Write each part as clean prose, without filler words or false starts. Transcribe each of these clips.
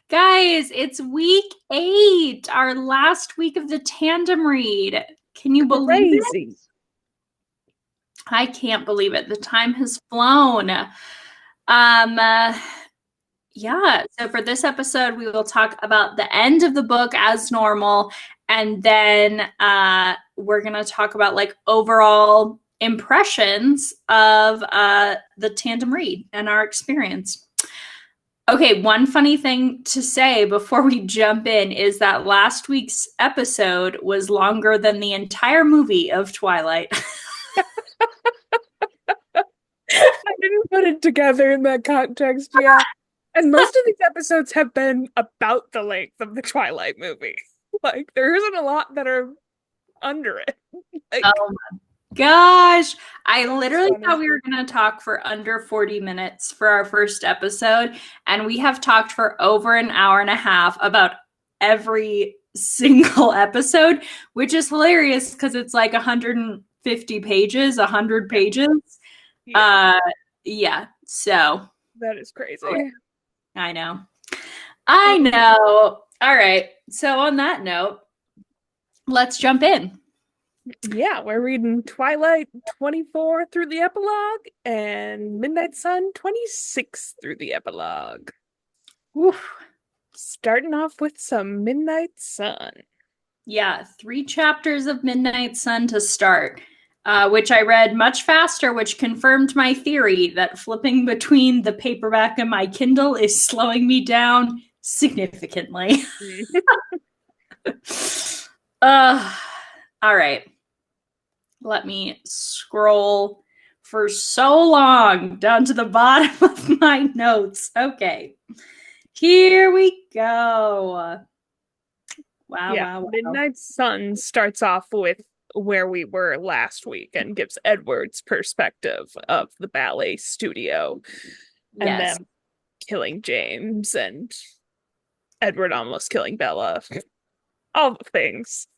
Guys, it's week 8, our last week of the tandem read. Can you believe it? Crazy. I can't believe it. The time has flown. Uh, yeah, so for this episode, we will talk about the end of the book as normal, and then we're going to talk about like overall impressions of the tandem read and our experience. Okay, one funny thing to say before we jump in is that last week's episode was longer than the entire movie of Twilight. I didn't put it together in that context, yeah. And most of these episodes have been about the length of the Twilight movie. Like, there isn't a lot that are under it. Like, Oh my gosh. I it's literally thought funny. we were going to talk for under 40 minutes for our first episode, and we have talked for over an hour and a half about every single episode, which is hilarious because it's like 150 pages, 100 Yeah, pages. yeah, Uh, yeah, so that is crazy. I know. I Um, know. All right. So on that note, let's jump in. yeah, we're reading Twilight 24 through the epilogue and Midnight Sun 26 through the epilogue. Oof. Starting off with some Midnight Sun. Yeah, 3 chapters of Midnight Sun to start, which I read much faster, which confirmed my theory that flipping between the paperback and my Kindle is slowing me down significantly. uh, all right. Let me scroll for so long down to the bottom of my notes. Okay. Here we go. Wow, Yeah, wow, wow. Midnight Sun starts off with where we were last week and gives Edward's perspective of the ballet studio and Yes. them killing James and Edward almost killing Bella. All the things.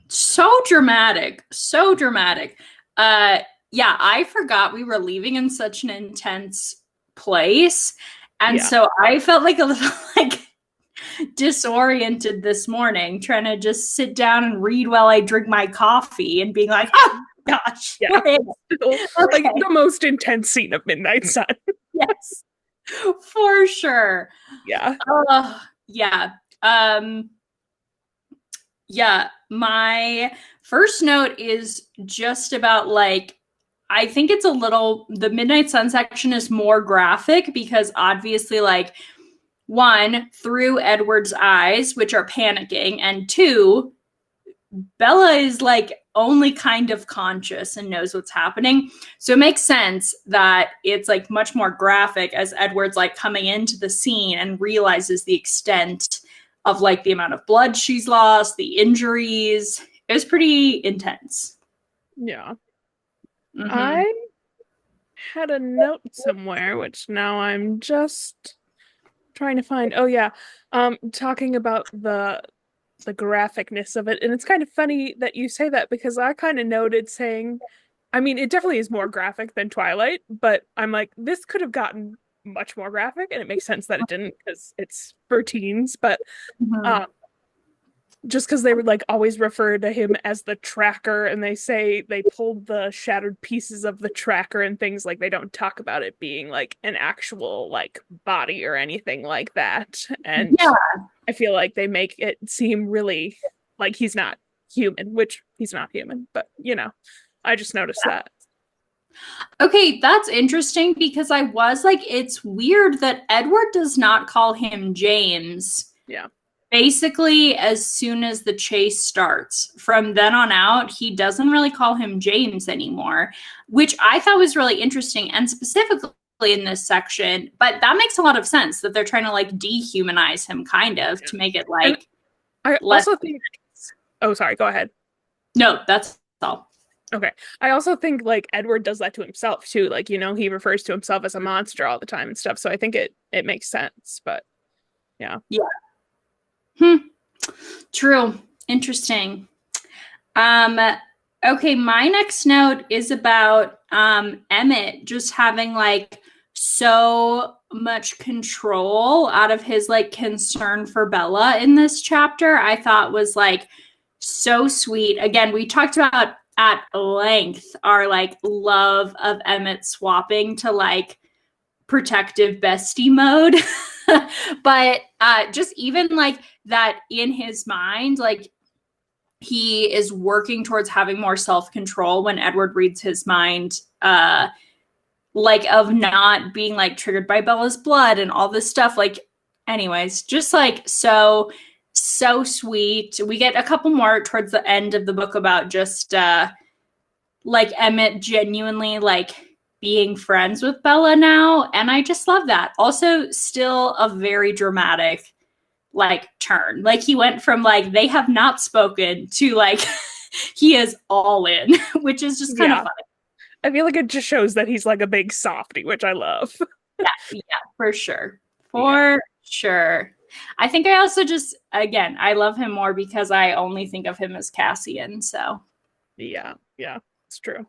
So dramatic. So dramatic. Yeah, I forgot we were leaving in such an intense place. And Yeah. so I felt like a little like disoriented this morning, trying to just sit down and read while I drink my coffee and being like, oh gosh, Yeah. we're in. Like Okay. the most intense scene of Midnight Sun. Yes, for sure. Yeah. Yeah. Yeah, my first note is just about like I think it's a little the Midnight Sun section is more graphic because obviously like one through Edward's eyes, which are panicking, and two, Bella is like only kind of conscious and knows what's happening. So it makes sense that it's like much more graphic as Edward's like coming into the scene and realizes the extent of like the amount of blood she's lost, the injuries. It was pretty intense. Yeah. Mm-hmm. I had a note somewhere, which now I'm just trying to find. Oh yeah. Talking about the graphicness of it. And it's kind of funny that you say that because I kind of noted saying, I mean, it definitely is more graphic than Twilight, but I'm like, this could have gotten much more graphic, and it makes sense that it didn't because it's for teens. But Mm-hmm. um, just because they would like always refer to him as the tracker, and they say they pulled the shattered pieces of the tracker and things like they don't talk about it being like an actual like body or anything like that. And Yeah. I feel like they make it seem really like he's not human, which he's not human, but I just noticed that. Okay, that's interesting because I was like, it's weird that Edward does not call him James Yeah. basically as soon as the chase starts. From then on out, he doesn't really call him James anymore, which I thought was really interesting and specifically in this section. But that makes a lot of sense that they're trying to like dehumanize him kind of Yeah. to make it And like I less. also think, oh, sorry, go ahead. No, that's all. Okay. I also think like Edward does that to himself too. Like, he refers to himself as a monster all the time and stuff. So I think it makes sense, but yeah. Yeah. Hmm. True. Interesting. Um, okay, my next note is about Emmett just having like so much control out of his like concern for Bella in this chapter, I thought was like so sweet. Again, we talked about at length our like love of Emmett swapping to like protective bestie mode. But just even like that in his mind, like he is working towards having more self-control when Edward reads his mind, like of not being like triggered by Bella's blood and all this stuff. Like, anyways, just like so sweet. We get a couple more towards the end of the book about just like Emmett genuinely like being friends with Bella now, and I just love that. Also, still a very dramatic like turn. Like he went from like they have not spoken to like he is all in, which is just kind of funny. I feel like it just shows that he's like a big softie, which I love. Yeah, for sure. For sure. I think I also just, again, I love him more because I only think of him as Cassian. So yeah, it's true.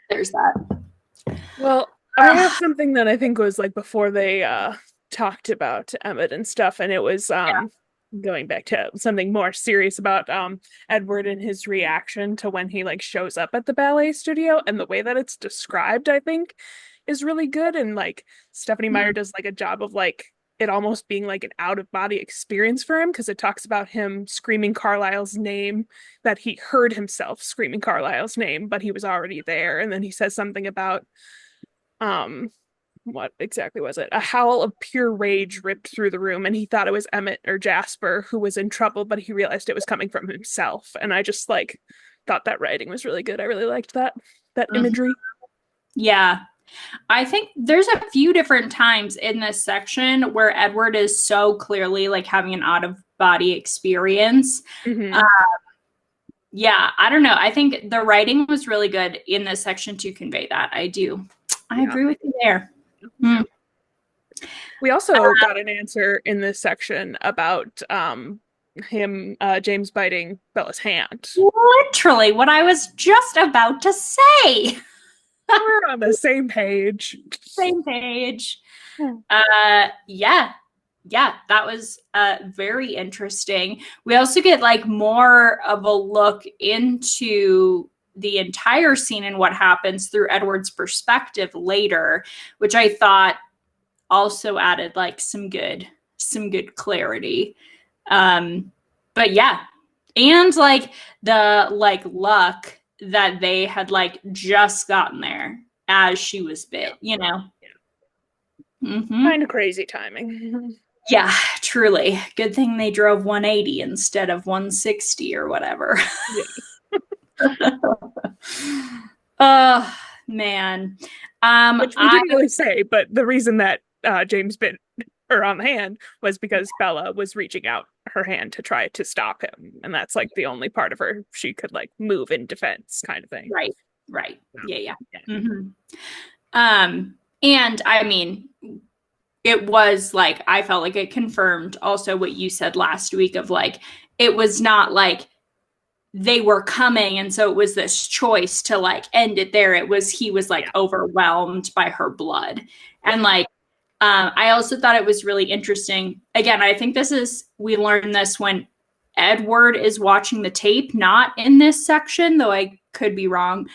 There's that. Well, I have something that I think was like before they talked about Emmett and stuff, and it was going back to something more serious about Edward and his reaction to when he like shows up at the ballet studio, and the way that it's described, I think, is really good. And like Stephanie Meyer does like a job of like it almost being like an out-of-body experience for him, because it talks about him screaming Carlisle's name, that he heard himself screaming Carlisle's name, but he was already there. And then he says something about what exactly was it? A howl of pure rage ripped through the room, and he thought it was Emmett or Jasper who was in trouble, but he realized it was coming from himself. And I just like thought that writing was really good. I really liked that imagery. Yeah. I think there's a few different times in this section where Edward is so clearly like having an out-of-body experience. Yeah, I don't know. I think the writing was really good in this section to convey that. I agree with you there. We also got an answer in this section about him, James biting Bella's hand. Literally what I was just about to say. We're on the same page. Yeah, that was very interesting. We also get like more of a look into the entire scene and what happens through Edward's perspective later, which I thought also added like some good clarity. But yeah, and like the like luck that they had like just gotten there as she was bit, you know. Kind of crazy timing. Yeah, truly. Good thing they drove 180 instead of 160 or whatever. Oh man. Which we didn't really say, but the reason that James bit her on the hand was because Bella was reaching out her hand to try to stop him, and that's like the only part of her she could like move in defense, kind of thing. Right. Yeah. And I mean, it was like I felt like it confirmed also what you said last week of like it was not like they were coming and so it was this choice to like end it there. It was he was like overwhelmed by her blood. And like I also thought it was really interesting. Again, I think we learned this when Edward is watching the tape, not in this section, though I could be wrong.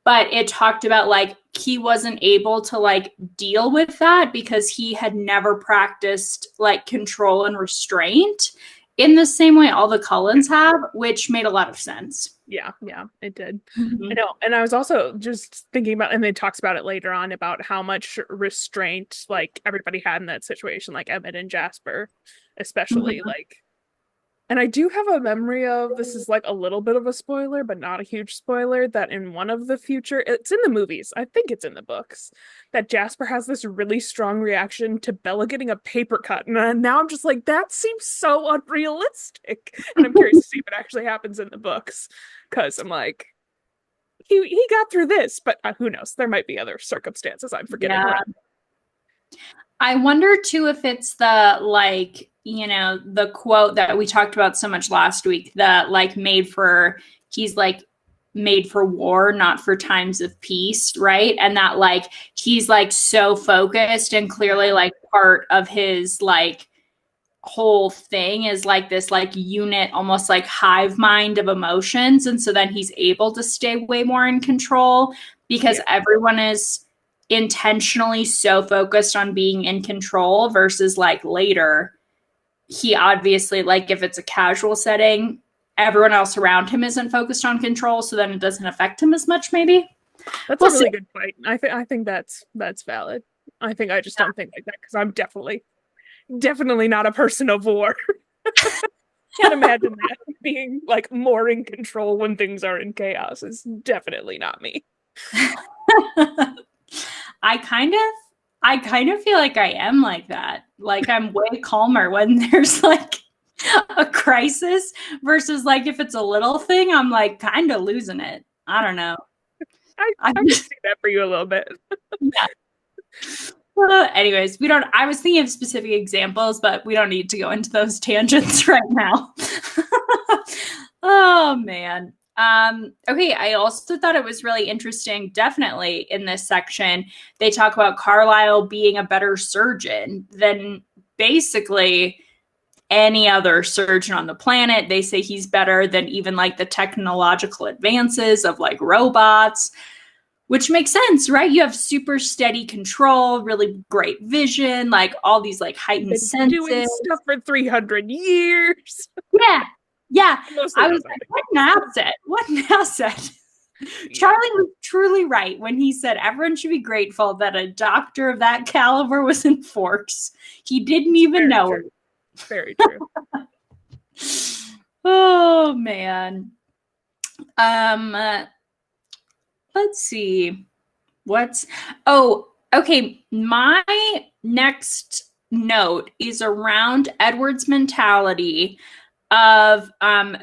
But it talked about like he wasn't able to like deal with that because he had never practiced like control and restraint in the same way all the Cullens have, which made a lot of sense. Yeah, it did. I know. And I was also just thinking about, and they talks about it later on about how much restraint like everybody had in that situation, like Emmett and Jasper, especially like. And I do have a memory of, this is like a little bit of a spoiler, but not a huge spoiler, that in one of the future, it's in the movies, I think it's in the books, that Jasper has this really strong reaction to Bella getting a paper cut. And now I'm just like, that seems so unrealistic. And I'm curious to see if it actually happens in the books. Because I'm like, he got through this, but who knows? There might be other circumstances I'm forgetting. Yeah. I wonder too if it's the like, you know, the quote that we talked about so much last week, that like made for, he's like made for war, not for times of peace, right? And that like he's like so focused, and clearly like part of his like whole thing is like this like unit, almost like hive mind of emotions. And so then he's able to stay way more in control because everyone is intentionally so focused on being in control, versus like later he obviously, like if it's a casual setting, everyone else around him isn't focused on control, so then it doesn't affect him as much. Maybe That's we'll a see. really good point. I think that's valid. I think I just don't think like that because I'm definitely not a person of war. Can't imagine that being like more in control when things are in chaos is definitely not me. I kind of I kind of feel like I am like that. Like I'm way calmer when there's like a crisis, versus like if it's a little thing, I'm like kind of losing it. I don't know. I can see that for you a little bit. Yeah. Anyways, we don't. I was thinking of specific examples, but we don't need to go into those tangents right now. Oh man. Okay, I also thought it was really interesting, definitely in this section, they talk about Carlisle being a better surgeon than basically any other surgeon on the planet. They say he's better than even like the technological advances of like robots, which makes sense, right? You have super steady control, really great vision, like all these like heightened Been doing senses. stuff for 300 years. Yeah. Yeah. Mostly I was that's not like, the what case. an asset. What an asset. Yeah. Charlie was truly right when he said everyone should be grateful that a doctor of that caliber was in Forks. He didn't even Very know true. Very true. it. Oh man. Um let's see. Okay. My next note is around Edward's mentality of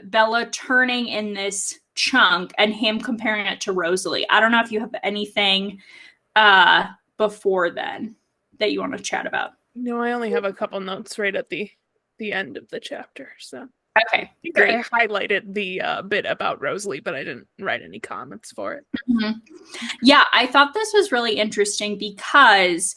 Bella turning in this chunk and him comparing it to Rosalie. I don't know if you have anything before then that you want to chat about. No, I only have a couple notes right at the end of the chapter, so Okay, think I great. highlighted the bit about Rosalie, but I didn't write any comments for it. Mm-hmm. Yeah, I thought this was really interesting because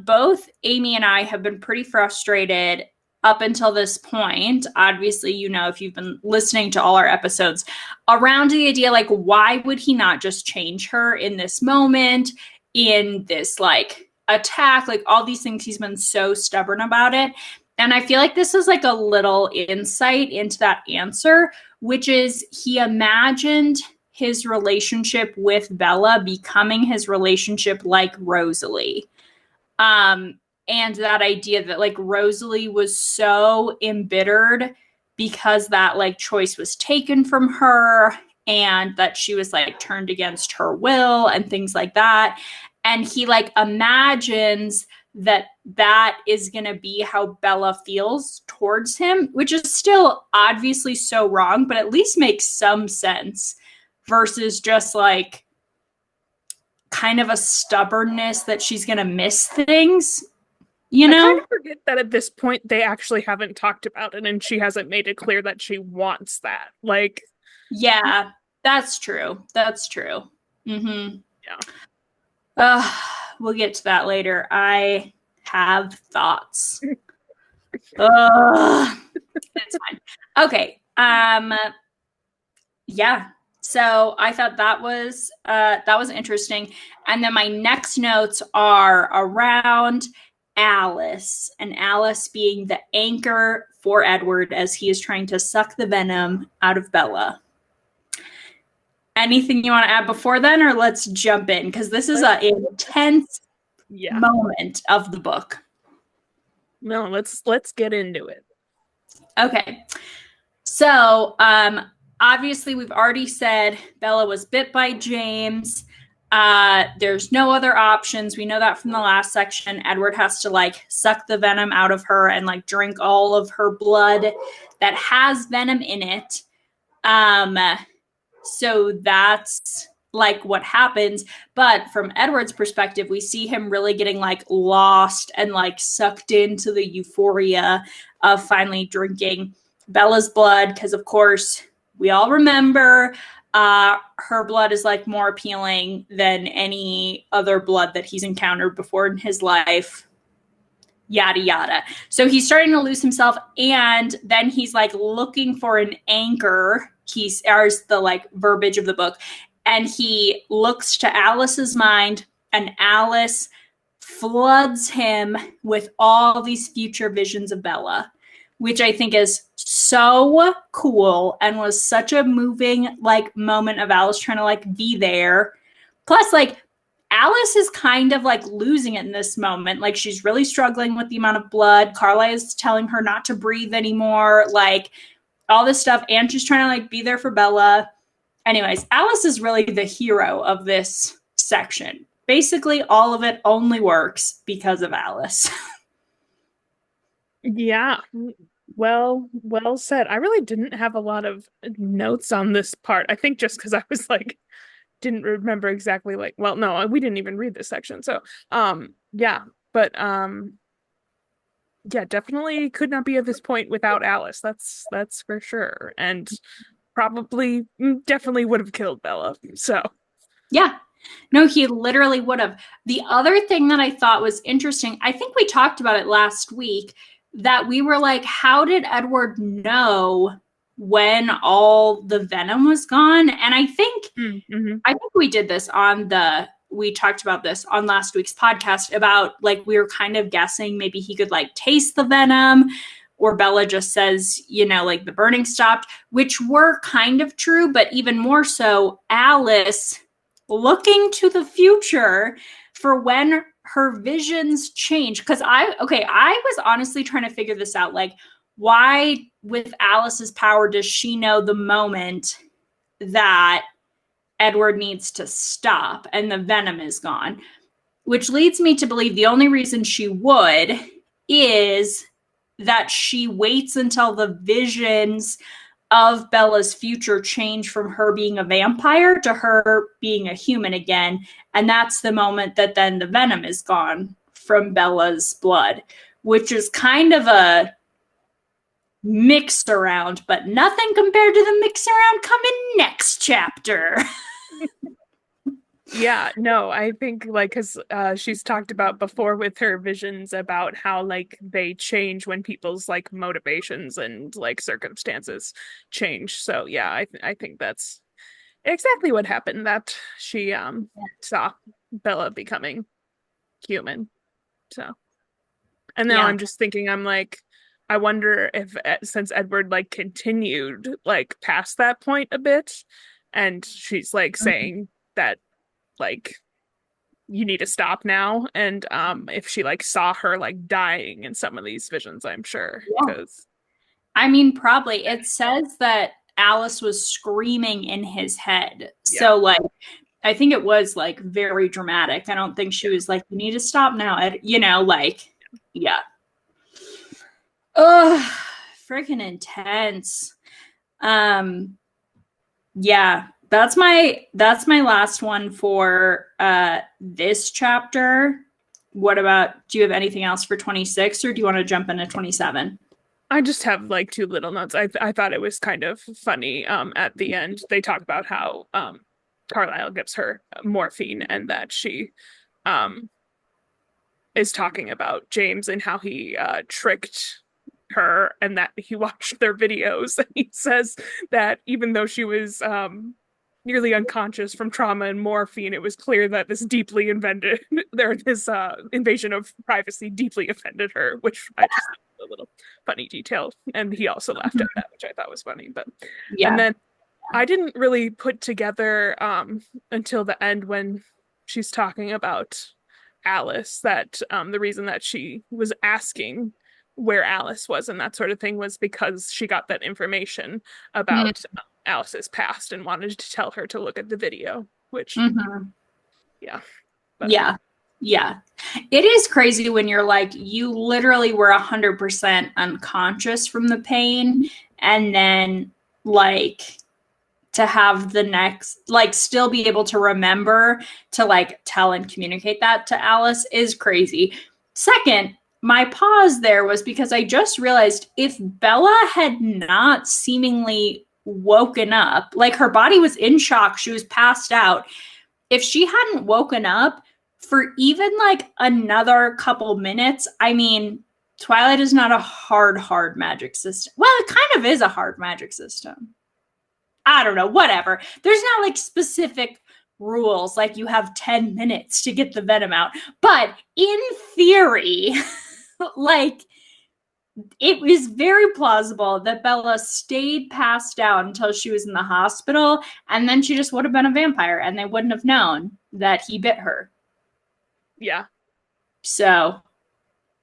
both Amy and I have been pretty frustrated up until this point. Obviously, you know, if you've been listening to all our episodes, around the idea like, why would he not just change her in this moment, in this like attack, like all these things? He's been so stubborn about it. And I feel like this is like a little insight into that answer, which is he imagined his relationship with Bella becoming his relationship like Rosalie. And that idea that like Rosalie was so embittered because that like choice was taken from her, and that she was like turned against her will and things like that. And he like imagines that that is going to be how Bella feels towards him, which is still obviously so wrong, but at least makes some sense, versus just like kind of a stubbornness that she's going to miss things, you I kind know? of forget that at this point they actually haven't talked about it and she hasn't made it clear that she wants that. Like, Yeah, that's true. That's true. Mm-hmm. yeah. Uh, we'll get to that later. I have thoughts. It's fine. Okay. Yeah. So I thought that was interesting. And then my next notes are around Alice, and Alice being the anchor for Edward as he is trying to suck the venom out of Bella. Anything you want to add before then, or let's jump in? Because this is an intense moment of the book. No, let's get into it. Okay. So, obviously, we've already said Bella was bit by James. There's no other options. We know that from the last section. Edward has to like suck the venom out of her and like drink all of her blood that has venom in it. So that's like what happens. But from Edward's perspective, we see him really getting like lost and like sucked into the euphoria of finally drinking Bella's blood. Because, of course, we all remember her blood is like more appealing than any other blood that he's encountered before in his life. Yada yada. So he's starting to lose himself, and then he's like looking for an anchor. He's the like verbiage of the book, and he looks to Alice's mind, and Alice floods him with all these future visions of Bella, which I think is so cool and was such a moving like moment of Alice trying to like be there. Plus, like Alice is kind of like losing it in this moment. Like she's really struggling with the amount of blood. Kallie is telling her not to breathe anymore, like all this stuff. And she's trying to like be there for Bella. Anyways, Alice is really the hero of this section. Basically, all of it only works because of Alice. Yeah. Well said. I really didn't have a lot of notes on this part. I think just because I was like, didn't remember exactly like, well, no, we didn't even read this section. So, yeah, but yeah, definitely could not be at this point without Alice. That's for sure. And probably definitely would have killed Bella. So, Yeah. No, he literally would have. The other thing that I thought was interesting, I think we talked about it last week, that we were like, how did Edward know when all the venom was gone? And I think we did this we talked about this on last week's podcast about like we were kind of guessing maybe he could like taste the venom, or Bella just says, you know, like the burning stopped, which were kind of true, but even more so, Alice looking to the future for when her visions change. Because I was honestly trying to figure this out. Like, why with Alice's power does she know the moment that Edward needs to stop and the venom is gone? Which leads me to believe the only reason she would is that she waits until the visions of Bella's future change from her being a vampire to her being a human again. And that's the moment that then the venom is gone from Bella's blood, which is kind of a mixed around, but nothing compared to the mix around coming next chapter. yeah, no, I think like because she's talked about before with her visions about how like they change when people's like motivations and like circumstances change. So yeah, I think that's exactly what happened, that she saw Bella becoming human. So, and now Yeah. I'm just thinking, I'm like, I wonder if since Edward like continued like past that point a bit, and she's like saying that like you need to stop now, and if she like saw her like dying in some of these visions, I'm sure, Yeah. because I mean, probably. It says that Alice was screaming in his head. yeah. So, like, I think it was like very dramatic. I don't think she was like, you need to stop now. You know, like, yeah. Ugh, freaking intense. Um, yeah, that's my last one for this chapter. What about, do you have anything else for 26, or do you want to jump into 27? I just have like two little notes. I thought it was kind of funny. At the end, they talk about how Carlisle gives her morphine, and that she um is talking about James and how he tricked her, and that he watched their videos. And he says that even though she was nearly unconscious from trauma and morphine, it was clear that this invasion of privacy deeply offended her, which I just thought was a little funny detail. And he also laughed at that, which I thought was funny. But and Yeah. then I didn't really put together until the end when she's talking about Alice, that the reason that she was asking where Alice was and that sort of thing was because she got that information about Alice's past and wanted to tell her to look at the video, which, yeah. But Yeah. Yeah. It is crazy when you're like, you literally were 100% unconscious from the pain. And then, like, to have the next, like, still be able to remember to, like, tell and communicate that to Alice is crazy. Second, my pause there was because I just realized if Bella had not seemingly woken up, like her body was in shock, she was passed out. If she hadn't woken up for even like another couple minutes, I mean, Twilight is not a hard magic system. Well, it kind of is a hard magic system. I don't know, whatever. There's not like specific rules like you have 10 minutes to get the venom out. But in theory, like it was very plausible that Bella stayed passed out until she was in the hospital, and then she just would have been a vampire and they wouldn't have known that he bit her. Yeah. So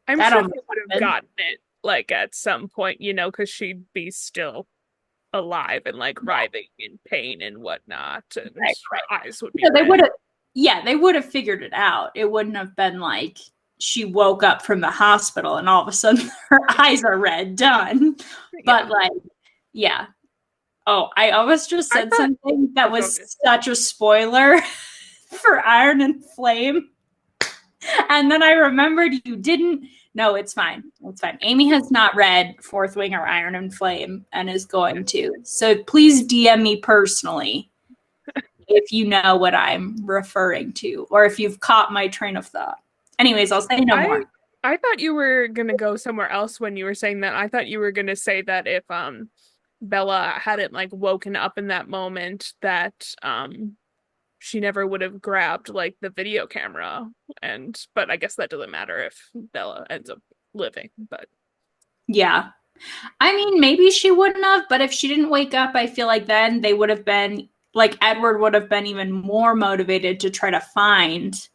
I'm sure they would have gotten it like at some point, you know, because she'd be still alive and like writhing in pain and whatnot, and her eyes would be they red. would have, yeah, they would have figured it out. It wouldn't have been like she woke up from the hospital and all of a sudden her eyes are red. Done. But like, yeah. Oh, I almost just said something that was such a spoiler for Iron and Flame. And then I remembered you didn't. No, it's fine. It's fine. Amy has not read Fourth Wing or Iron and Flame and is going to. So please DM me personally if you know what I'm referring to or if you've caught my train of thought. Anyways, I'll say no more. I thought you were going to go somewhere else when you were saying that. I thought you were going to say that if Bella hadn't like woken up in that moment, that she never would have grabbed like the video camera, but I guess that doesn't matter if Bella ends up living. But yeah, I mean, maybe she wouldn't have, but if she didn't wake up, I feel like then they would have been like Edward would have been even more motivated to try to find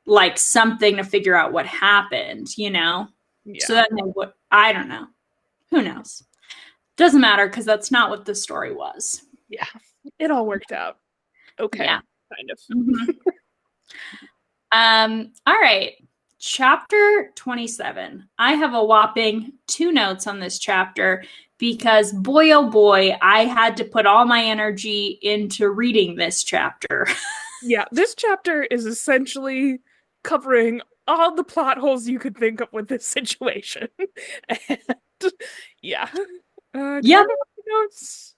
like something to figure out what happened, you know? Yeah. So then they would, I don't know. Who knows? Doesn't matter because that's not what the story was. Yeah, it all worked out. Okay, yeah. Kind of. All right. Chapter 27. I have a whopping 2 notes on this chapter because boy, oh boy, I had to put all my energy into reading this chapter. Yeah, this chapter is essentially covering all the plot holes you could think of with this situation. And yeah. Yeah. Notes?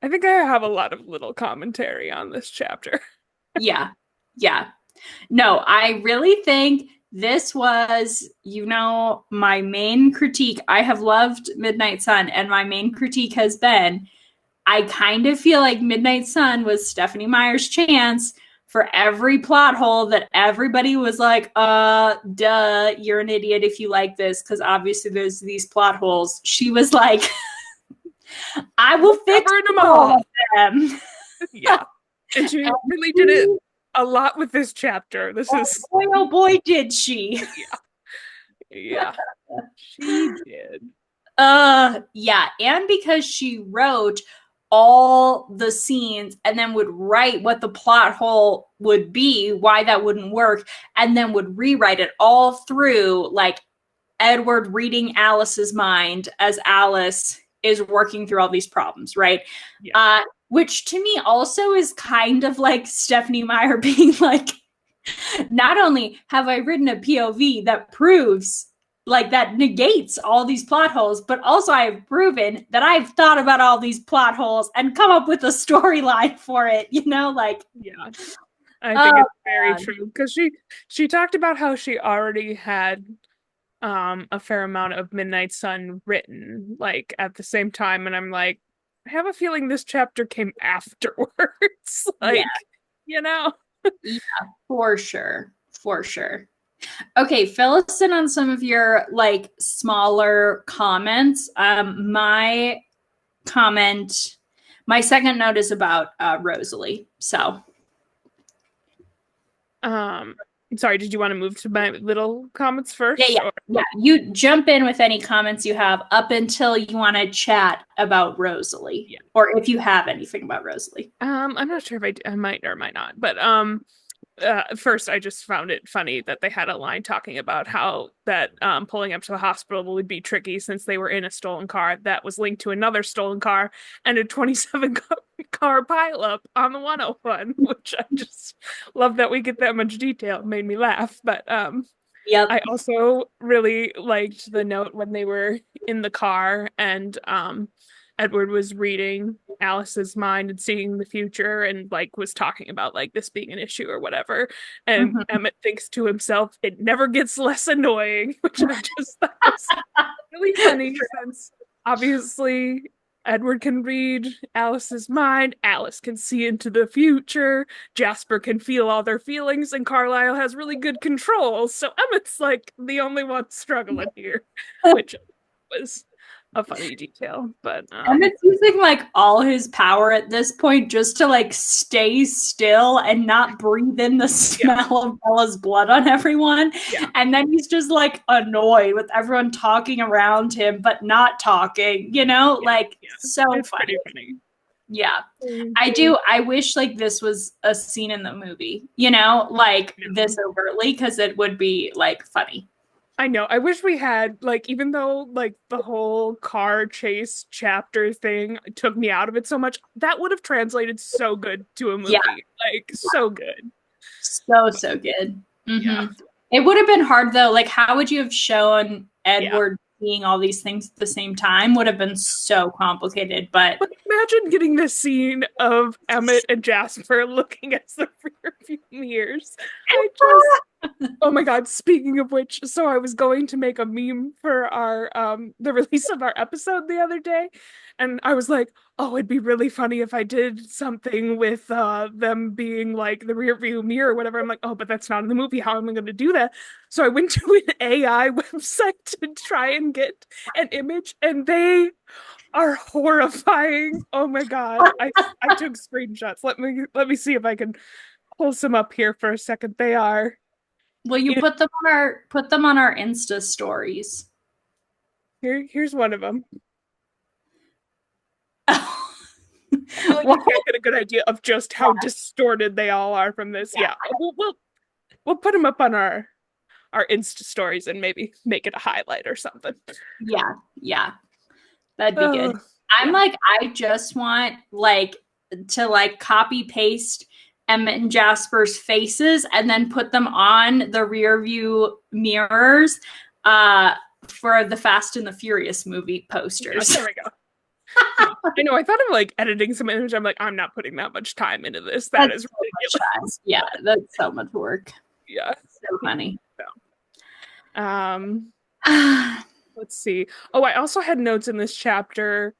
I think I have a lot of little commentary on this chapter. Yeah. No, I really think this was, you know, my main critique. I have loved Midnight Sun, and my main critique has been I kind of feel like Midnight Sun was Stephenie Meyer's chance for every plot hole that everybody was like, duh, you're an idiot if you like this, because obviously there's these plot holes. She was like, I will fix them all of them. Yeah. And she really did it a lot with this chapter. This is boy, oh boy, did she. Yeah. She did. Yeah, and because she wrote all the scenes and then would write what the plot hole would be, why that wouldn't work, and then would rewrite it all through, like Edward reading Alice's mind as Alice is working through all these problems, right? Yeah. Which to me also is kind of like Stephenie Meyer being like, not only have I written a POV that proves, like, that negates all these plot holes, but also I've proven that I've thought about all these plot holes and come up with a storyline for it, you know, like. Yeah, I think it's very true, because she talked about how she already had a fair amount of Midnight Sun written, like, at the same time, and I'm like, I have a feeling this chapter came afterwards. Like, you know? Yeah, for sure. Okay, fill us in on some of your like smaller comments. My second note is about Rosalie. So sorry, did you want to move to my little comments first? Yeah. You jump in with any comments you have up until you want to chat about Rosalie, or if you have anything about Rosalie. I'm not sure if I might or might not, but first, I just found it funny that they had a line talking about how that pulling up to the hospital would be tricky since they were in a stolen car that was linked to another stolen car and a 27 car pileup on the 101, which I just love that we get that much detail. It made me laugh. But I also really liked the note when they were in the car and Edward was reading Alice's mind and seeing the future and like was talking about like this being an issue or whatever. And Mhm. Emmett thinks to himself, it never gets less annoying, which I just thought was really funny since obviously Edward can read Alice's mind, Alice can see into the future, Jasper can feel all their feelings, and Carlisle has really good control. So Emmett's like the only one struggling here, which was a funny detail. But Emmett's using like all his power at this point just to like stay still and not breathe in the yeah, smell of Bella's blood on everyone. yeah, And then he's just like annoyed with everyone talking around him, but not talking, you know? yeah, Like, yeah. so It's funny. pretty funny. Yeah. Mm. I do. I wish like this was a scene in the movie, you know, like No. this overtly, because it would be like funny. I know. I wish we had like even though like the whole car chase chapter thing took me out of it so much, that would have translated so good to a Yeah. movie. Like so good. So, so good. Yeah. It would have been hard though. Like, how would you have shown Yeah. Edward seeing all these things at the same time? Would have been so complicated. But But imagine getting this scene of Emmett and Jasper looking at the rear view mirrors. I just Oh my God, speaking of which, so I was going to make a meme for our the release of our episode the other day, and I was like, oh, it'd be really funny if I did something with them being like the rear view mirror or whatever. I'm like, oh, but that's not in the movie. How am I going to do that? So I went to an AI website to try and get an image, and they are horrifying. Oh my God. I took screenshots. Let me see if I can pull some up here for a second. They are will you you put them on our Insta stories? here's one of them. I feel like What? you can't get a good idea of just how distorted they all are from this. Yeah, Yeah, we'll put them up on our Insta stories and maybe make it a highlight or something. yeah, yeah. That'd be Oh, good. I'm yeah. like, I just want like to like copy paste Emmett and Jasper's faces and then put them on the rear view mirrors uh for the Fast and the Furious movie Yeah, posters. there we go. Yeah. I know. I thought of like editing some image. I'm like, I'm not putting that much time into this. That That's is so much ridiculous. fun. Yeah, that's so much work. Yeah. So funny. So, let's see. Oh, I also had notes in this chapter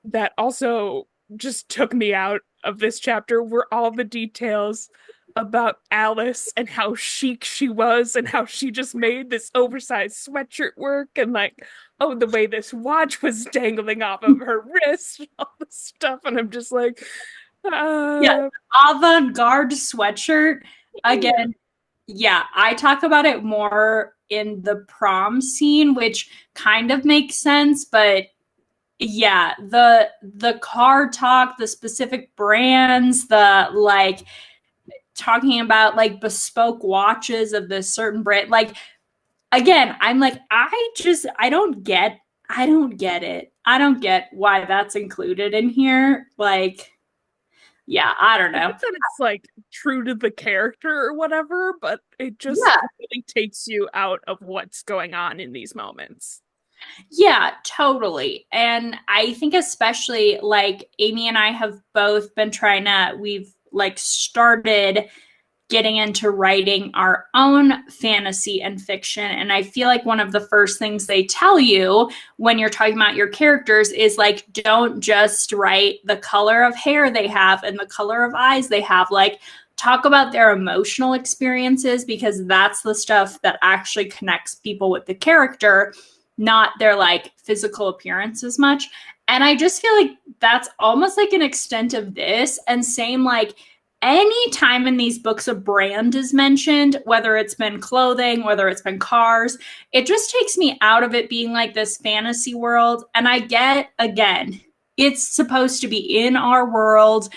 that also just took me out of this chapter were all the details about Alice and how chic she was and how she just made this oversized sweatshirt work and like, oh, the way this watch was dangling off of her wrist, and all this stuff. And I'm just like, Yeah, uh, avant-garde sweatshirt. yeah, Again, yeah, I talk about it more in the prom scene, which kind of makes sense, but yeah, the car talk, the specific brands, the like talking about like bespoke watches of this certain brand. Like again, I'm like I don't get it. I don't get why that's included in here. Like yeah, I don't I know. get that it's like true to the character or whatever, but it just Yeah, completely takes you out of what's going on in these moments. yeah, totally. And I think especially like Amy and I have both been trying to we've like started getting into writing our own fantasy and fiction. And I feel like one of the first things they tell you when you're talking about your characters is like, don't just write the color of hair they have and the color of eyes they have. Like, talk about their emotional experiences because that's the stuff that actually connects people with the character, not their like physical appearance as much. And I just feel like that's almost like an extent of this. And same like, any time in these books a brand is mentioned, whether it's been clothing, whether it's been cars, it just takes me out of it being like this fantasy world. And I get, again, it's supposed to be in our world.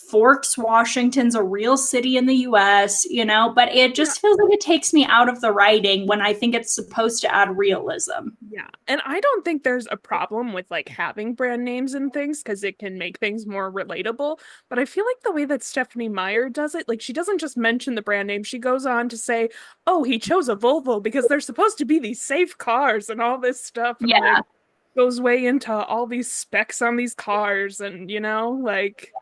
Forks, Washington's a real city in the US, you know, but it Yeah. just feels like it takes me out of the writing when I think it's supposed to add realism. Yeah. And I don't think there's a problem with like having brand names and things because it can make things more relatable. But I feel like the way that Stephanie Meyer does it, like she doesn't just mention the brand name, she goes on to say, oh, he chose a Volvo because they're supposed to be these safe cars and all this stuff. And I'm like, Yeah. goes way into all these specs on these cars and like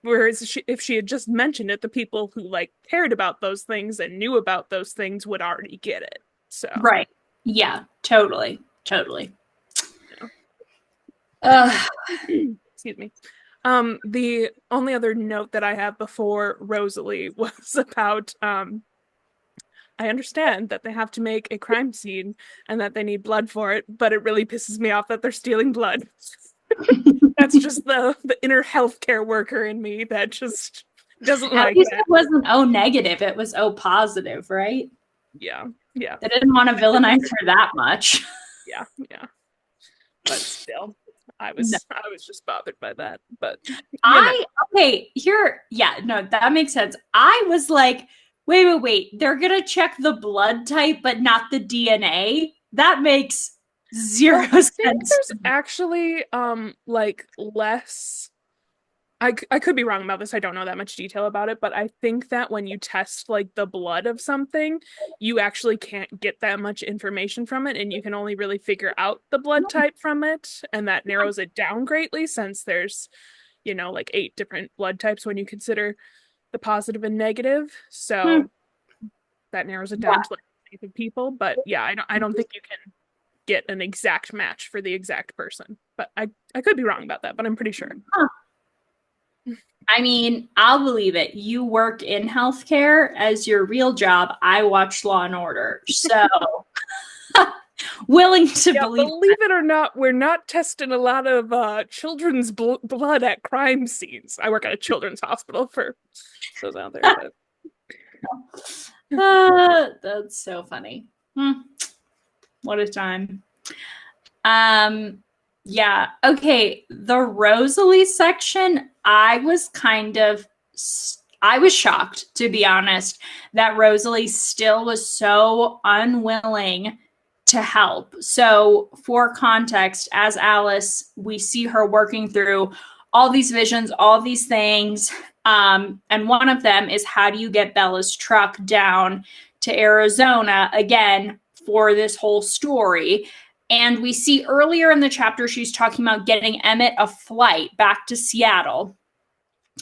whereas if she had just mentioned it, the people who like cared about those things and knew about those things would already get it. So, Right. Yeah, totally. Totally. you Uh, excuse me. The only other note that I have before Rosalie was about I understand that they have to make a crime scene and that they need blood for it, but it really pisses me off that they're stealing blood. That's just the inner healthcare worker in me that just doesn't at like least that. it wasn't O negative, it was O positive, right? Yeah, yeah, They didn't want to villainize her that much. yeah, yeah. But still, I No. was I was just bothered by that. But Okay, here, yeah, no, that makes sense. I was like, wait, they're gonna check the blood type, but not the DNA. That makes well, zero I think sense there's to me. actually like less I could be wrong about this. I don't know that much detail about it, but I think that when you test like the blood of something, you actually can't get that much information from it, and you can only really figure out the blood type from it, and that narrows it down greatly since there's, like 8 different blood types when you consider the positive and negative. Hmm. So that narrows it Yeah. down to like a type of people. But yeah, I don't think you can get an exact match for the exact person. But I could be wrong about that, but I'm pretty sure. Huh. I mean, I'll believe it. You work in healthcare as your real job. I watch Law and Order. So willing to Yeah, believe believe it or not, we're not testing a lot of children's blood at crime scenes. I work at a children's hospital for those out there, but that. That's so funny. Hmm. What a time. Um, yeah. Okay. The Rosalie section, I was shocked, to be honest, that Rosalie still was so unwilling to help. So, for context, as Alice, we see her working through all these visions, all these things. And one of them is how do you get Bella's truck down to Arizona again for this whole story? And we see earlier in the chapter, she's talking about getting Emmett a flight back to Seattle.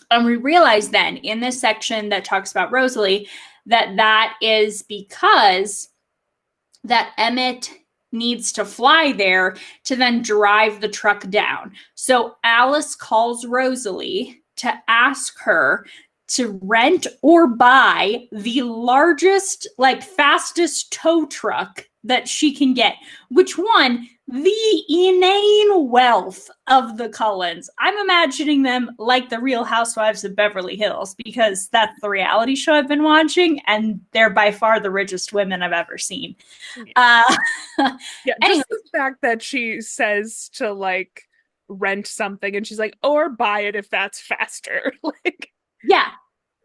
And we realize then in this section that talks about Rosalie that that is because that Emmett needs to fly there to then drive the truck down. So Alice calls Rosalie to ask her to rent or buy the largest, like fastest tow truck that she can get. Which one? The inane wealth of the Cullens. I'm imagining them like the Real Housewives of Beverly Hills because that's the reality show I've been watching, and they're by far the richest women I've ever seen. yeah, Uh, yeah, anyway, just the fact that she says to like rent something and she's like, or buy it if that's faster. Like, yeah.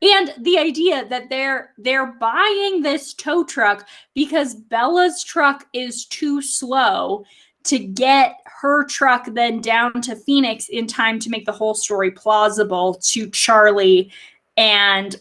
And the idea that they're buying this tow truck because Bella's truck is too slow to get her truck then down to Phoenix in time to make the whole story plausible to Charlie and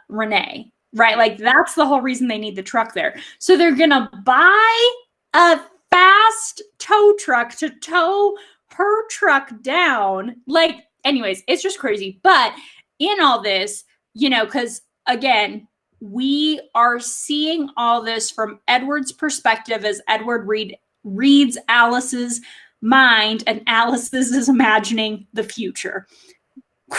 Renee. Right? Like that's the whole reason they need the truck there. So they're gonna buy a fast tow truck to tow her truck down. Like, anyways, it's just crazy. But in all this, because again, we are seeing all this from Edward's perspective as Edward reads Alice's mind, and Alice is imagining the future.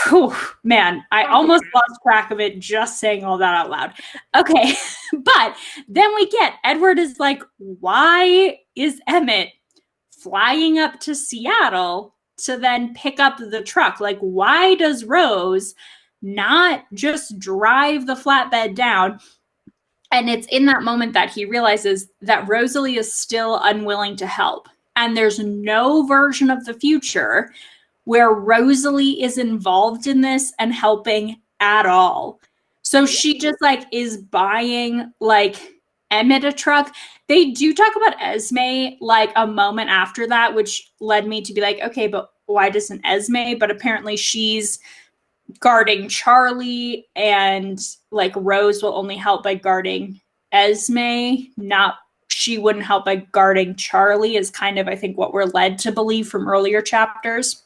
Whew, man, I almost lost track of it just saying all that out loud. Okay, but then we get Edward is like, why is Emmett flying up to Seattle to then pick up the truck? Like, why does Rose not just drive the flatbed down? And it's in that moment that he realizes that Rosalie is still unwilling to help. And there's no version of the future where Rosalie is involved in this and helping at all. So yeah, she just like is buying like Emmett a truck. They do talk about Esme like a moment after that, which led me to be like, okay, but why doesn't Esme? But apparently she's guarding Charlie, and like Rose will only help by guarding Esme, not she wouldn't help by guarding Charlie is kind of, I think, what we're led to believe from earlier chapters.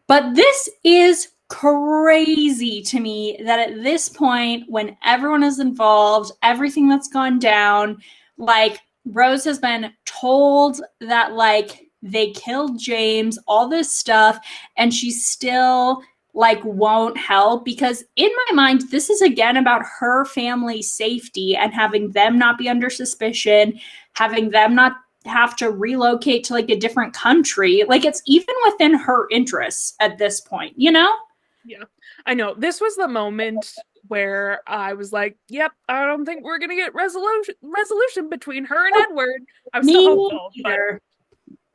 But this is crazy to me that at this point, when everyone is involved, everything that's gone down, like Rose has been told that like they killed James, all this stuff, and she still like won't help, because in my mind, this is again about her family's safety and having them not be under suspicion, having them not have to relocate to like a different country. Like it's even within her interests at this point, you know? Yeah, I know. This was the moment where I was like, yep, I don't think we're gonna get resolution between her and Edward. I was so Me hopeful, but either.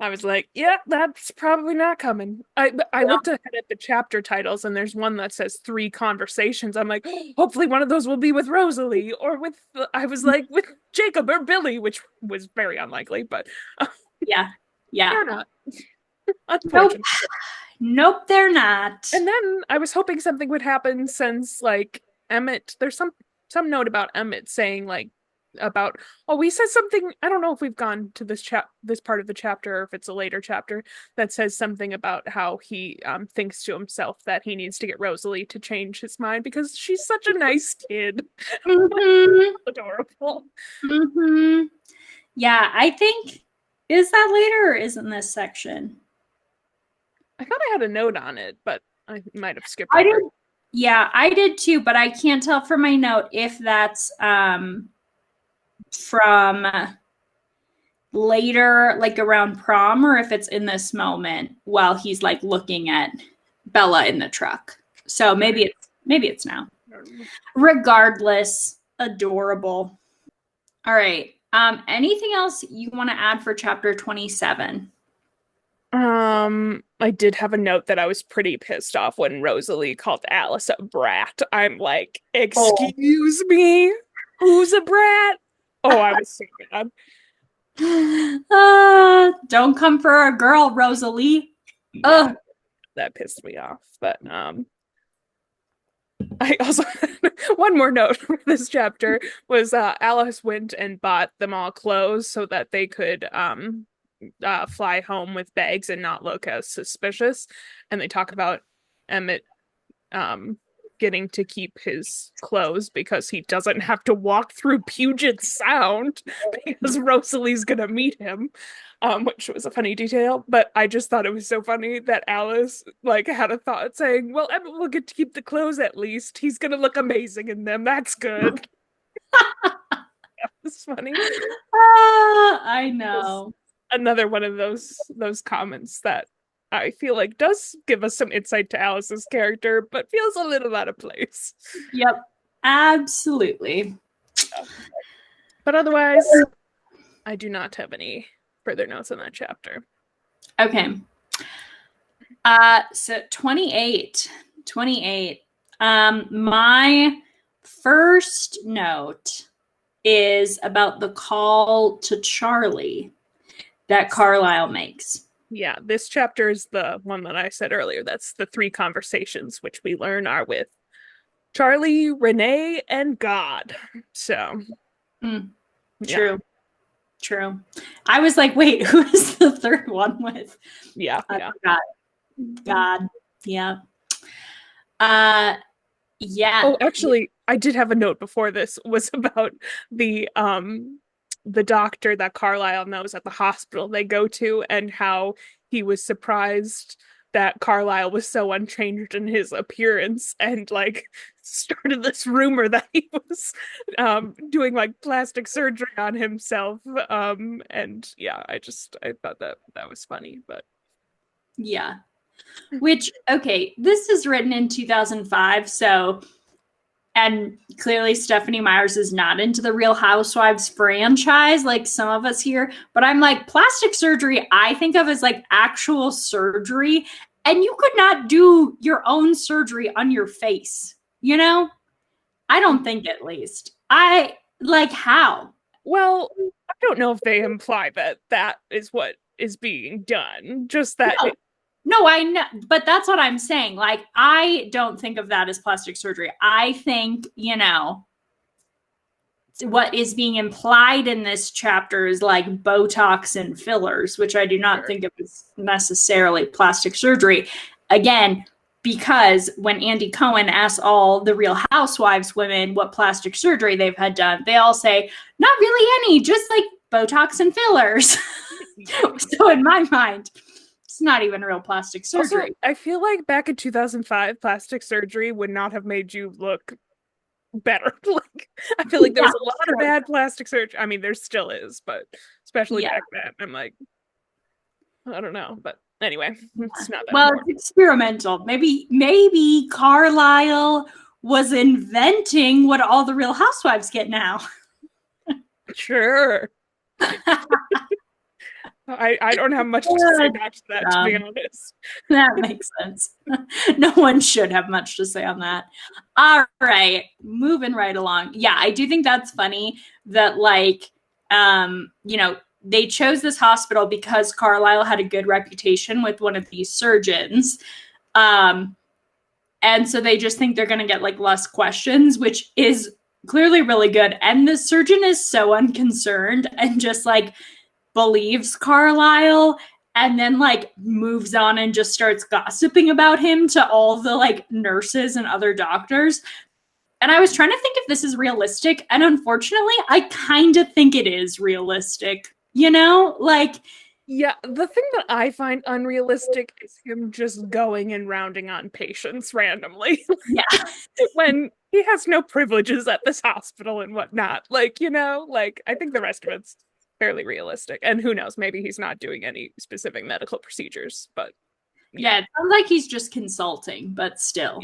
I was like, yeah, that's probably not coming. I looked ahead at the chapter titles and there's one that says 3 conversations. I'm like, hopefully one of those will be with Rosalie or with I was like with Jacob or Billy, which was very unlikely, but Yeah. Yeah. they're not, Nope. unfortunately. Nope, they're not. And then I was hoping something would happen since like Emmett, there's some note about Emmett saying like about oh we said something, I don't know if we've gone to this part of the chapter or if it's a later chapter that says something about how he thinks to himself that he needs to get Rosalie to change his mind because she's such a nice kid. Mm-hmm. Adorable. Mm-hmm. Yeah, I think, is that later or isn't this section? I thought I had a note on it, but I might have skipped I over. did. Yeah, I did too, but I can't tell from my note if that's from later, like around prom, or if it's in this moment while he's like looking at Bella in the truck. So maybe it's now. Regardless, adorable. All right. Anything else you want to add for chapter 27? I did have a note that I was pretty pissed off when Rosalie called Alice a brat. I'm like, Oh. excuse me? Who's a brat? Oh, I was so mad. Don't come for a girl, Rosalie. Yeah, that pissed me off. But I also one more note for this chapter was Alice went and bought them all clothes so that they could fly home with bags and not look as suspicious. And they talk about Emmett getting to keep his clothes because he doesn't have to walk through Puget Sound because Rosalie's gonna meet him, which was a funny detail. But I just thought it was so funny that Alice like had a thought saying, "Well, Emmett will get to keep the clothes at least. He's gonna look amazing in them. That's good." It's funny. I know. Another one of those comments that I feel like does give us some insight to Alice's character, but feels a little out of place. Yep, absolutely. But otherwise, I do not have any further notes on that chapter. Okay. So 28. My first note is about the call to Charlie that Carlisle makes. Yeah, this chapter is the one that I said earlier. That's the 3 conversations, which we learn are with Charlie, Renee, and God. So, True. True. I was like, wait, who is the third one with? Yeah. God. Yeah. Yeah. Oh, actually, I did have a note before this was about the doctor that Carlisle knows at the hospital they go to and how he was surprised that Carlisle was so unchanged in his appearance and like started this rumor that he was doing like plastic surgery on himself. And yeah, I thought that was funny, but yeah. Which, okay, this is written in 2005, so, and clearly Stephanie Myers is not into the Real Housewives franchise like some of us here, but I'm like, plastic surgery I think of as like actual surgery, and you could not do your own surgery on your face, you know? I don't think, at least. I like, how? well, I don't know if they imply that that is what is being done, just that No, I know, but that's what I'm saying. Like, I don't think of that as plastic surgery. I think, what is being implied in this chapter is like Botox and fillers, which I do not think of as necessarily plastic surgery. Again, because when Andy Cohen asks all the Real Housewives women what plastic surgery they've had done, they all say, not really any, just like Botox and fillers. So in my mind, it's not even real plastic surgery. Also, I feel like back in 2005, plastic surgery would not have made you look better. Like, I feel like there was a lot of bad plastic surgery. I mean, there still is, but especially back then, I'm like, I don't know. But anyway, it's not that important. It's experimental. Maybe Carlisle was inventing what all the Real Housewives get now. Sure. I don't have much to say about that, to be honest. That makes sense. No one should have much to say on that. All right, moving right along. Yeah, I do think that's funny that, like, they chose this hospital because Carlisle had a good reputation with one of these surgeons. And so they just think they're going to get, like, less questions, which is clearly really good. And the surgeon is so unconcerned and just, like, believes Carlisle and then like moves on and just starts gossiping about him to all the like nurses and other doctors. And I was trying to think if this is realistic, and unfortunately I kind of think it is realistic, like, yeah, the thing that I find unrealistic is him just going and rounding on patients randomly. Yeah. When he has no privileges at this hospital and whatnot. Like, like I think the rest of it's fairly realistic. And who knows, maybe he's not doing any specific medical procedures, but yeah, it sounds like he's just consulting, but still.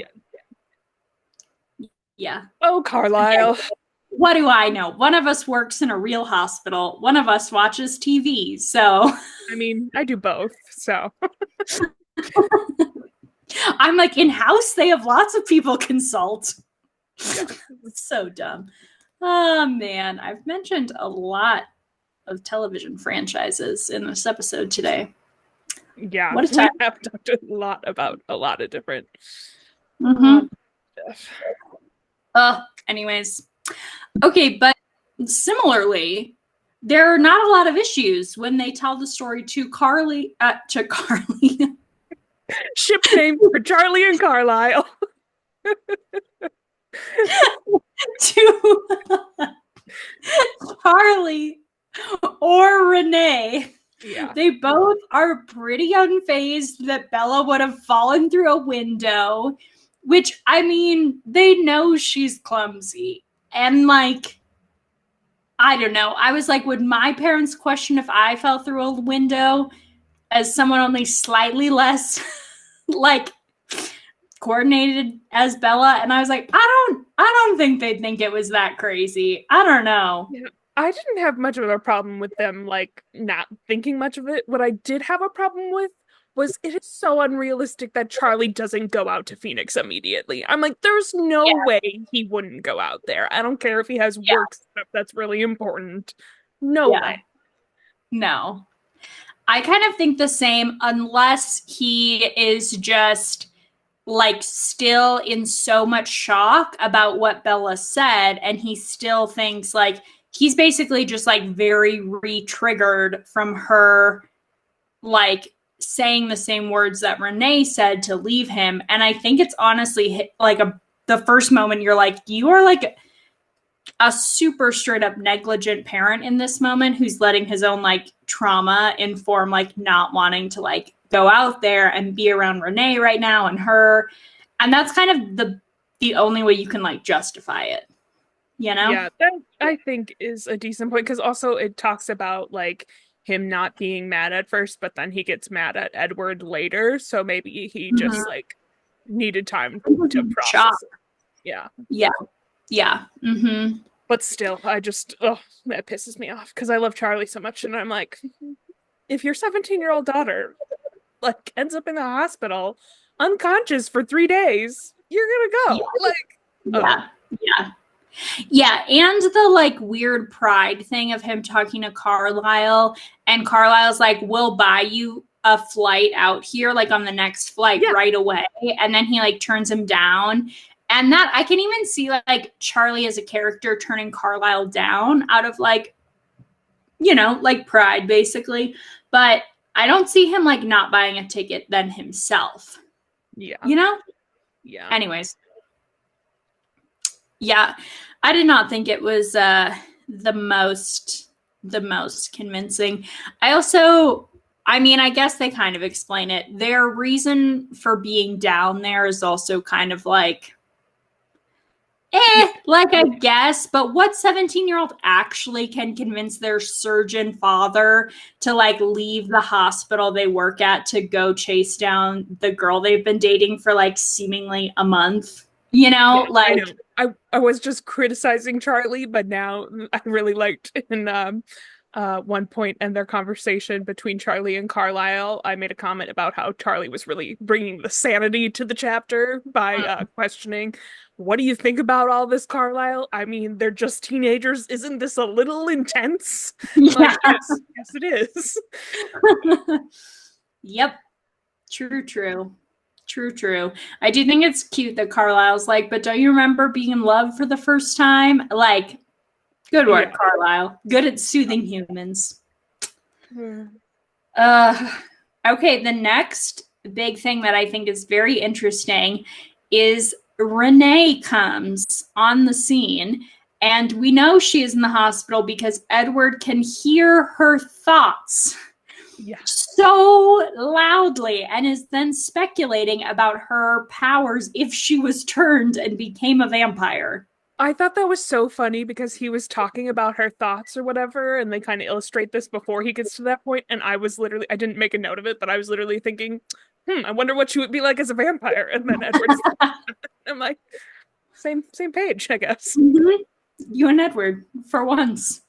Yeah. Oh, Carlisle. What do I know? One of us works in a real hospital. One of us watches TV. So I mean, I do both. So I'm like, in-house, they have lots of people consult. It's so dumb. Oh man, I've mentioned a lot of television franchises in this episode today. Yeah, what a time. We have talked a lot about a lot of different stuff. Anyways. Okay, but similarly, there are not a lot of issues when they tell the story to Carly. Ship name for Charlie and Carlisle. To Charlie or Renee. Yeah. They both are pretty unfazed that Bella would have fallen through a window, which, I mean, they know she's clumsy. And, like, I don't know. I was like, would my parents question if I fell through a window as someone only slightly less, like, coordinated as Bella? And I was like, I don't think they'd think it was that crazy. I don't know. Yeah. I didn't have much of a problem with them, like, not thinking much of it. What I did have a problem with was it is so unrealistic that Charlie doesn't go out to Phoenix immediately. I'm like, there's no way he wouldn't go out there. I don't care if he has work stuff that's really important. No way. No. I kind of think the same, unless he is just, like, still in so much shock about what Bella said, and he still thinks, like, he's basically just, like, very re-triggered from her, like, saying the same words that Renee said to leave him. And I think it's honestly, like, the first moment you're like, you are, like, a super straight up negligent parent in this moment who's letting his own, like, trauma inform, like, not wanting to, like, go out there and be around Renee right now and her. And that's kind of the only way you can, like, justify it. Yeah, that I think is a decent point, because also it talks about, like, him not being mad at first, but then he gets mad at Edward later. So maybe he just, like, needed time to process it. Yeah. Yeah. Yeah. Mm-hmm. But still, that pisses me off, because I love Charlie so much. And I'm like, if your 17-year-old daughter, like, ends up in the hospital unconscious for 3 days, you're gonna go. Yeah, and the, like, weird pride thing of him talking to Carlisle, and Carlisle's like, we'll buy you a flight out here, like, on the next flight right away. And then he, like, turns him down. And that I can even see like Charlie as a character turning Carlisle down out of like, like pride basically. But I don't see him like not buying a ticket then himself, Yeah. you know? Yeah. Anyways, yeah, I did not think it was the most convincing. I guess they kind of explain it. Their reason for being down there is also kind of like Yeah. like I guess, but what 17-year-old actually can convince their surgeon father to like leave the hospital they work at to go chase down the girl they've been dating for like seemingly a month? Yeah, I Like know. I was just criticizing Charlie, but now I really liked in one point in their conversation between Charlie and Carlisle, I made a comment about how Charlie was really bringing the sanity to the chapter by questioning, "What do you think about all this, Carlisle? I mean, they're just teenagers. Isn't this a little intense?" Like, yeah. yes, yes, it is. Yep. True, true. True, true. I do think it's cute that Carlisle's like, but don't you remember being in love for the first time? Like, good work, Yeah. Carlisle. Good at soothing humans. Hmm. Uh, okay, the next big thing that I think is very interesting is Renee comes on the scene, and we know she is in the hospital because Edward can hear her thoughts Yeah. so loudly and is then speculating about her powers if she was turned and became a vampire. I thought that was so funny because he was talking about her thoughts or whatever, and they kind of illustrate this before he gets to that point, and I didn't make a note of it, but I was literally thinking, I wonder what she would be like as a vampire. And then Edward's, I'm like, same page, I guess. Mm-hmm. You and Edward, for once.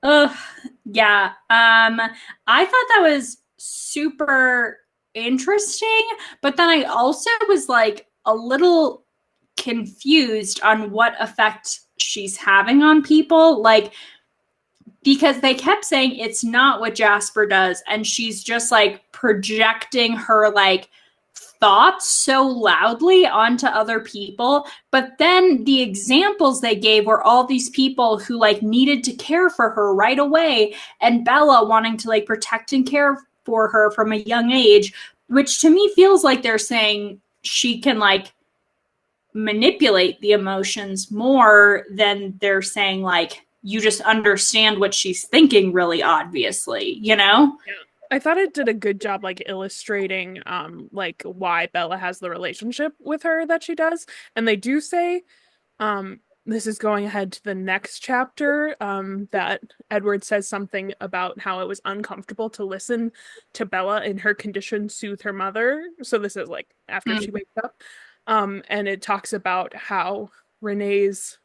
Ugh, yeah. I thought that was super interesting, but then I also was like a little confused on what effect she's having on people. Like, because they kept saying it's not what Jasper does, and she's just like projecting her like thoughts so loudly onto other people. But then the examples they gave were all these people who like needed to care for her right away, and Bella wanting to like protect and care for her from a young age, which to me feels like they're saying she can like manipulate the emotions more than they're saying like you just understand what she's thinking really obviously, you know? Yeah. I thought it did a good job like illustrating like why Bella has the relationship with her that she does. And they do say this is going ahead to the next chapter that Edward says something about how it was uncomfortable to listen to Bella in her condition soothe her mother. So this is like after she Mm. wakes up. And it talks about how Renee's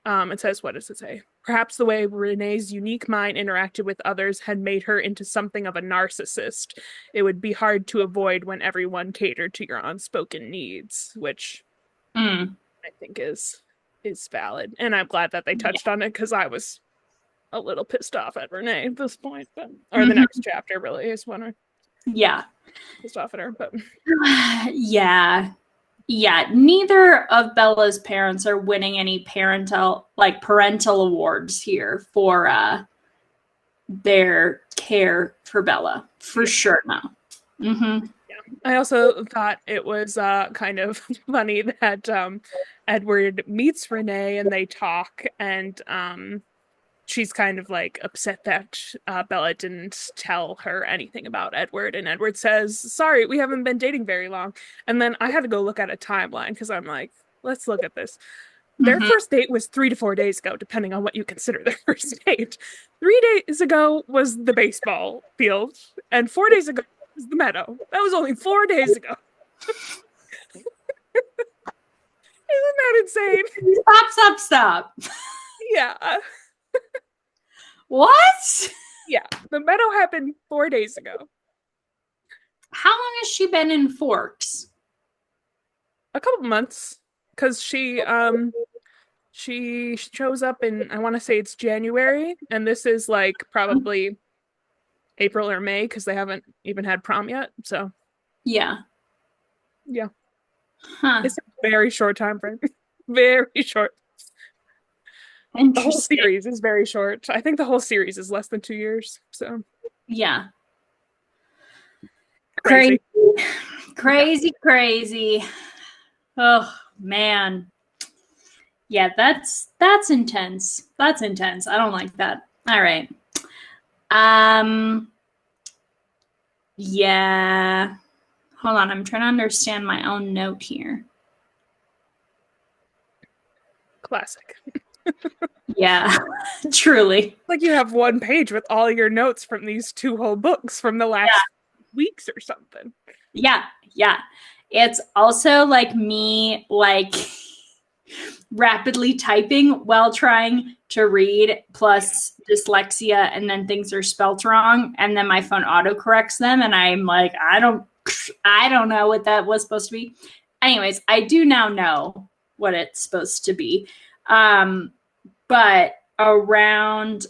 it says, what does it say? Perhaps the way Renee's unique mind interacted with others had made her into something of a narcissist. It would be hard to avoid when everyone catered to your unspoken needs, which Mm. I think is valid. And I'm glad that they Yeah. touched on it because I was a little pissed off at Renee at this point, but or the Mm-hmm. next chapter really is when I'm Yeah. pissed off at her. But Yeah. Yeah, neither of Bella's parents are winning any parental awards here for their care for Bella. For yeah. sure, no. Mm-hmm. Yeah. I also thought it was kind of funny that Edward meets Renee and they talk and she's kind of like upset that Bella didn't tell her anything about Edward and Edward says, "Sorry, we haven't been dating very long." And then I had to go look at a timeline because I'm like, let's look at this. Their Mm-hmm. first date was 3 to 4 days ago, depending on what you consider their first date. 3 days ago was the baseball field, and 4 days ago was the meadow. That was only 4 days ago. Isn't that insane? Stop, stop, stop. Yeah. What? Yeah. The meadow happened 4 days ago. How long has she been in Forks? A couple months. Because she shows up in I want to say it's January, and this is like probably April or May because they haven't even had prom yet. So Yeah. yeah. Huh. It's a very short time frame. Very short. The whole Interesting. series is very short. I think the whole series is less than 2 years. So Yeah. Crazy. crazy. Yeah. Crazy, crazy. Oh man. Yeah, that's intense. That's intense. I don't like that. All right. Um yeah. Hold on, I'm trying to understand my own note here. Classic. Yeah. Truly. Like you have one page with all your notes from these two whole books from the last weeks or something. Yeah. Yeah. It's also like me like rapidly typing while trying to read plus dyslexia and then things are spelt wrong and then my phone autocorrects them and I'm like I don't know what that was supposed to be. Anyways, I do now know what it's supposed to be. But around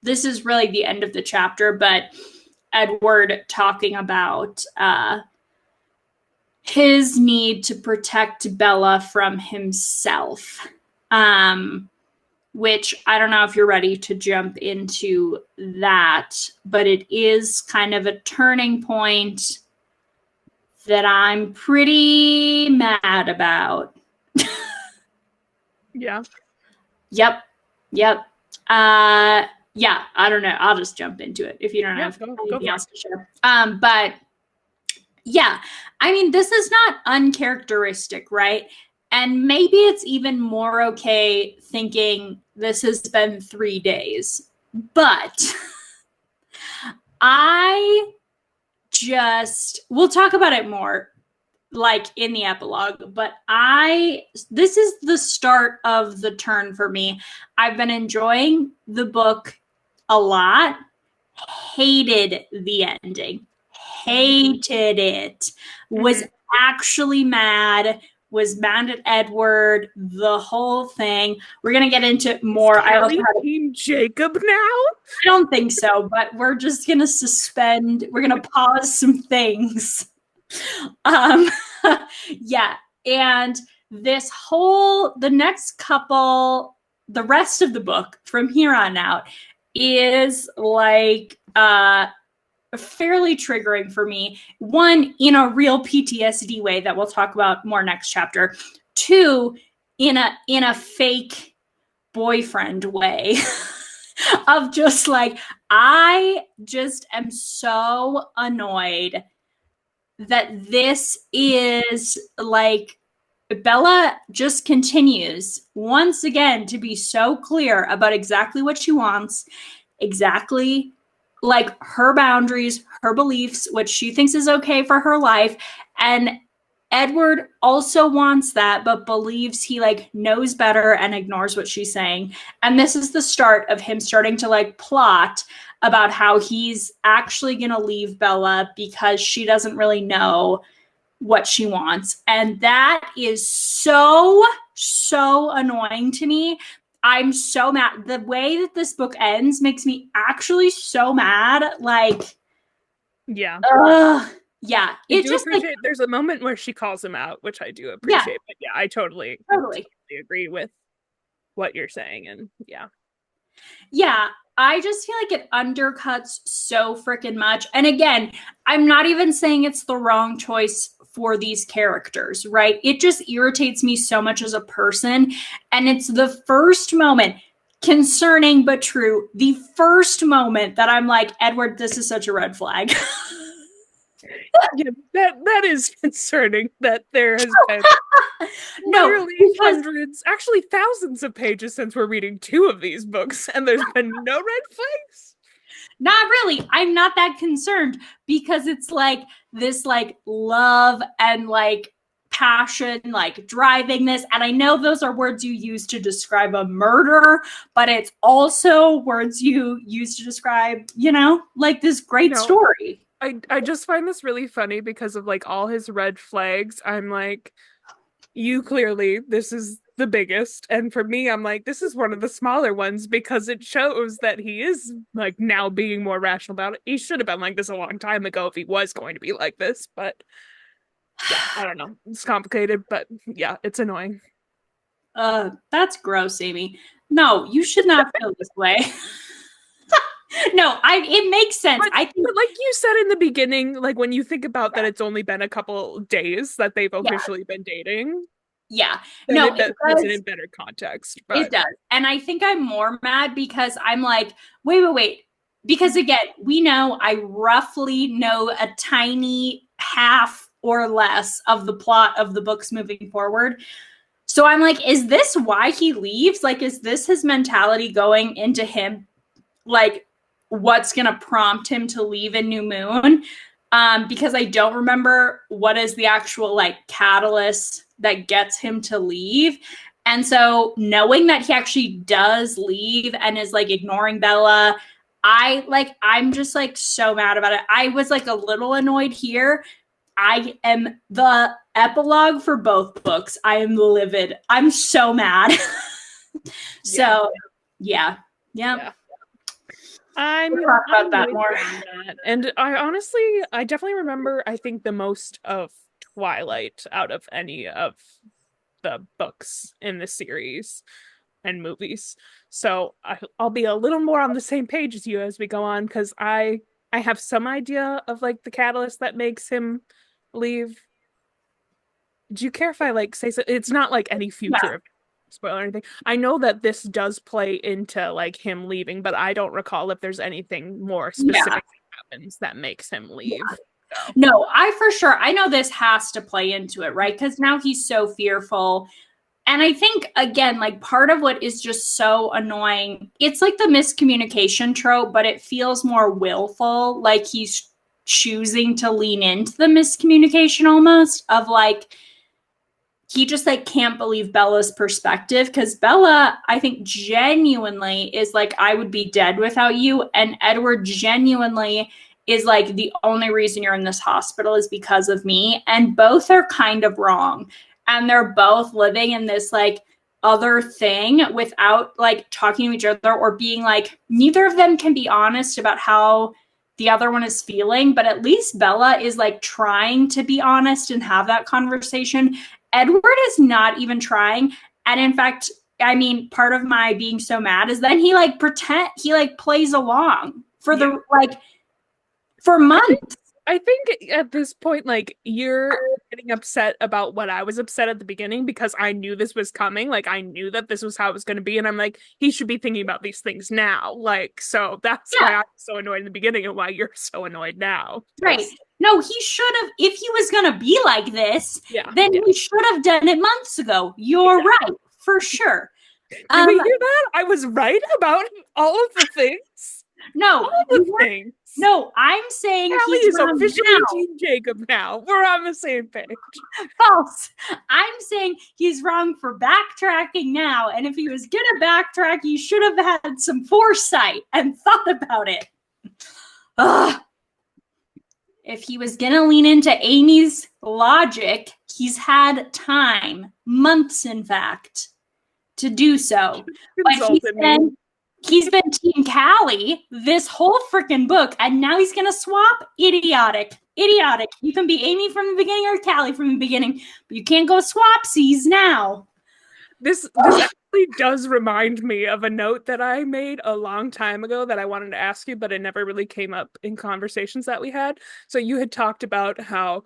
this is really the end of the chapter, but Edward talking about his need to protect Bella from himself. Which I don't know if you're ready to jump into that, but it is kind of a turning point that I'm pretty mad about. Yeah. Yep. Yep. Yeah, I don't know. I'll just jump into it if you don't Yeah, have go anything for it. else to share. But yeah, I mean, this is not uncharacteristic, right? And maybe it's even more okay thinking this has been 3 days. But I we'll talk about it more like in the epilogue, but this is the start of the turn for me. I've been enjoying the book a lot, hated the ending, hated it, was Mhm. actually mad, was mad at Edward, the whole thing. We're going to get into Is more. I also Kallie had Team Jacob now? I don't think so, but we're just going to we're going to pause some things. Um, yeah. And the rest of the book from here on out is like, fairly triggering for me. One, in a real PTSD way that we'll talk about more next chapter. Two, in a fake boyfriend way of just like I just am so annoyed that this is like Bella just continues once again to be so clear about exactly what she wants, exactly like her boundaries, her beliefs, what she thinks is okay for her life. And Edward also wants that, but believes he like knows better and ignores what she's saying. And this is the start of him starting to like plot about how he's actually going to leave Bella because she doesn't really know what she wants. And that is so, so annoying to me. I'm so mad. The way that this book ends makes me actually so mad. Like, Yeah. yeah, I it do just like, appreciate there's a moment where she calls him out, which I do yeah, appreciate. But yeah, I totally. totally agree with what you're saying. And yeah. Yeah, I just feel like it undercuts so freaking much. And again, I'm not even saying it's the wrong choice for these characters, right? It just irritates me so much as a person. And it's the first moment, concerning but true, the first moment that I'm like, Edward, this is such a red flag. Yeah, that is concerning that there has been No, literally because hundreds, actually thousands of pages since we're reading two of these books, and there's been no red flags. not really. I'm not that concerned because it's like this like love and like passion like driving this, and I know those are words you use to describe a murder, but it's also words you use to describe, like this You great know, story. I just find this really funny because of like all his red flags. I'm like, you clearly this is the biggest, and for me, I'm like, this is one of the smaller ones because it shows that he is like now being more rational about it. He should have been like this a long time ago if he was going to be like this, but Yeah, I don't know. It's complicated, but yeah, it's annoying. That's gross, Amy. No, you should not feel this way. No, it makes sense. But I think, but like you said in the beginning, like when you think about that it's only been a couple days that they've yeah, officially been dating, yeah. then No, that puts it in better context. it But does. And I think I'm more mad because I'm like, wait. Because again, we know I roughly know a tiny half or less of the plot of the books moving forward. So I'm like, is this why he leaves? Like, is this his mentality going into him? Like, what's going to prompt him to leave in New Moon? Because I don't remember what is the actual like catalyst that gets him to leave. And so knowing that he actually does leave and is like ignoring Bella, I'm just like so mad about it. I was like a little annoyed here. I am the epilogue for both books. I am livid. I'm so mad. yeah, So yeah. Yeah. yeah. We'll talk about I'm that with more. you on that. And I definitely remember I think the most of Twilight out of any of the books in the series and movies. So I'll be a little more on the same page as you as we go on because I have some idea of like the catalyst that makes him leave. Do you care if I like say so? It's not like any Yeah. future spoiler or anything. I know that this does play into like him leaving, but I don't recall if there's anything more Yeah. specific that happens that makes him leave. So No, I for sure. I know this has to play into it, right? Because now he's so fearful. And I think, again, like part of what is just so annoying, it's like the miscommunication trope, but it feels more willful. Like he's choosing to lean into the miscommunication almost of like, he just like can't believe Bella's perspective because Bella, I think, genuinely is like, I would be dead without you. And Edward genuinely is like, the only reason you're in this hospital is because of me. And both are kind of wrong. And they're both living in this like other thing without like talking to each other or being like, neither of them can be honest about how the other one is feeling. But at least Bella is like trying to be honest and have that conversation. Edward is not even trying. And in fact, I mean, part of my being so mad is then he like plays along for yeah. the like for I think months. I think at this point, like you're getting upset about what I was upset at the beginning because I knew this was coming. Like I knew that this was how it was going to be, and I'm like, he should be thinking about these things now. Like, so that's why Yeah, I was so annoyed in the beginning and why you're so annoyed now. right. 'Cause No, he should have, if he was going to be like this, yeah, then yeah, he should have done it months ago. You're exactly. right, for sure. Did Um, we hear that? I was right about all of the things. no, All the you weren't. things. No, I'm saying Callie he's is wrong officially now. Team Jacob now. We're on the same page. False. I'm saying he's wrong for backtracking now. And if he was going to backtrack, he should have had some foresight and thought about it. Ugh. If he was going to lean into Amy's logic, he's had time, months in fact, to do so. But Consulted me. he's been Team Callie this whole freaking book, and now he's gonna swap. Idiotic. Idiotic. You can be Amy from the beginning or Callie from the beginning, but you can't go swapsies now. This actually does remind me of a note that I made a long time ago that I wanted to ask you, but it never really came up in conversations that we had. So you had talked about how,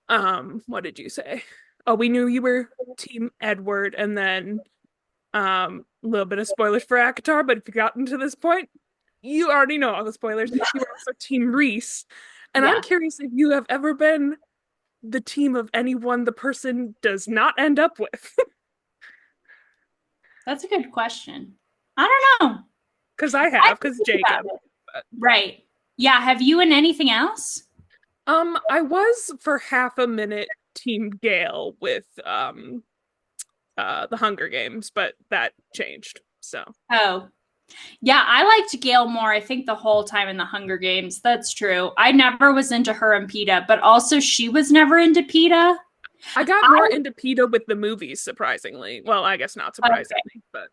what did you say? Oh, we knew you were Team Edward, and then a little bit of spoilers for Akatar, but if you gotten to this point, you already know all the spoilers. You were also Team Reese. And I'm Yeah, curious if you have ever been the team of anyone the person does not end up with. that's a good question. I don't know. Because I I have, because think about Jacob. it. But, Right. Yeah. Have you in anything else? I was for half a minute Team Gale with the Hunger Games, but that changed. So Oh, yeah, I liked Gail more, I think, the whole time in the Hunger Games. That's true. I never was into her and PETA, but also she was never into PETA. I got more I, into PETA with the movies, surprisingly. Well, I guess not okay, surprisingly, but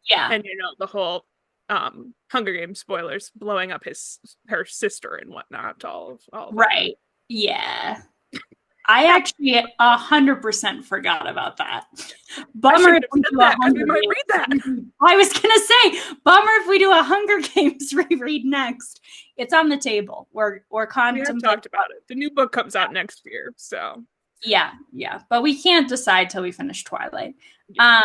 yeah, and the whole Hunger Games spoilers blowing up her sister and whatnot, all of that. right. Yeah. I actually 100% forgot about that. I Bummer if shouldn't have we said do a that because we Hunger might Games. read that. I was gonna say, bummer if we do a Hunger Games reread next. It's on the table. We're We have contemplating. talked about it. The new book comes out next year, so Yeah, yeah, but we can't decide till we finish Twilight. yeah.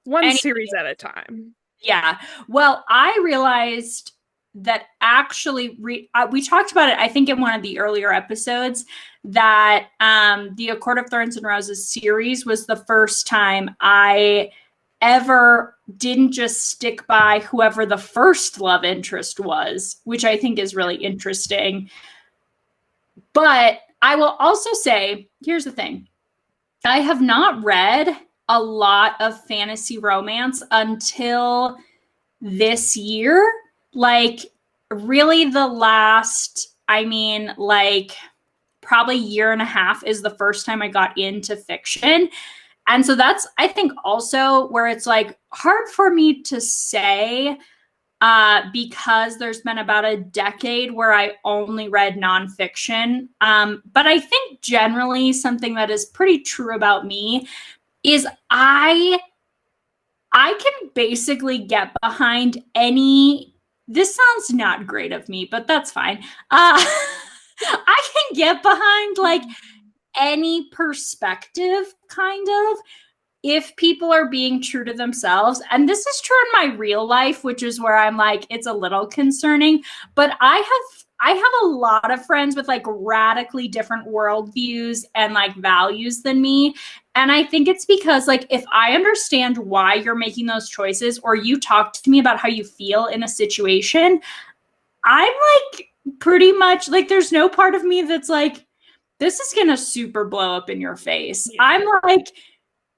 One Anyway, series at a time. yeah. Well, I realized that actually we talked about it, I think, in one of the earlier episodes, that the A Court of Thorns and Roses series was the first time I ever didn't just stick by whoever the first love interest was, which I think is really interesting. But I will also say, here's the thing. I have not read a lot of fantasy romance until this year. Like, really, the last, I mean, like, probably year and a half is the first time I got into fiction. And so that's, I think, also where it's like hard for me to say, because there's been about a decade where I only read nonfiction. But I think generally something that is pretty true about me is I can basically get behind any. This sounds not great of me, but that's fine. I can get behind like any perspective, kind of, if people are being true to themselves. And this is true in my real life, which is where I'm like, it's a little concerning. But I have a lot of friends with like radically different worldviews and like values than me. And I think it's because, like, if I understand why you're making those choices, or you talk to me about how you feel in a situation, I'm like pretty much like, there's no part of me that's like, this is gonna super blow up in your face. Yeah.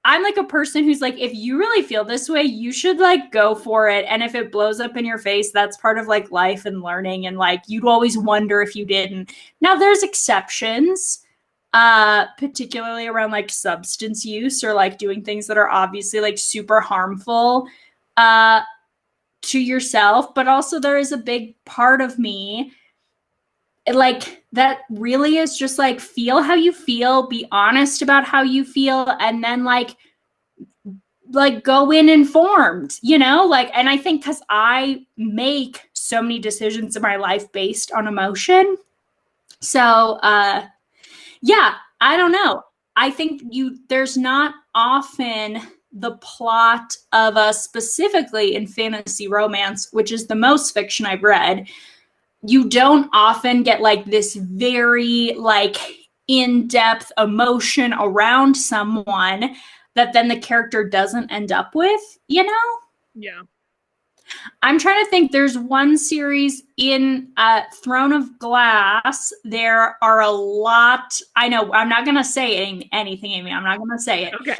I'm like a person who's like, if you really feel this way, you should like go for it. And if it blows up in your face, that's part of like life and learning. And like, you'd always wonder if you didn't. Now there's exceptions, particularly around like substance use or like doing things that are obviously like super harmful, to yourself. But also there is a big part of me like that really is just like, feel how you feel, be honest about how you feel, and then like go in informed, you know? Like, and I think because I make so many decisions in my life based on emotion. So yeah, I don't know. I think there's not often the plot of a, specifically in fantasy romance, which is the most fiction I've read, you don't often get like this very like in-depth emotion around someone that then the character doesn't end up with, you know? Yeah. I'm trying to think. There's one series in Throne of Glass. There are a lot. I know I'm not going to say anything, Amy. I'm not going to say it. Okay.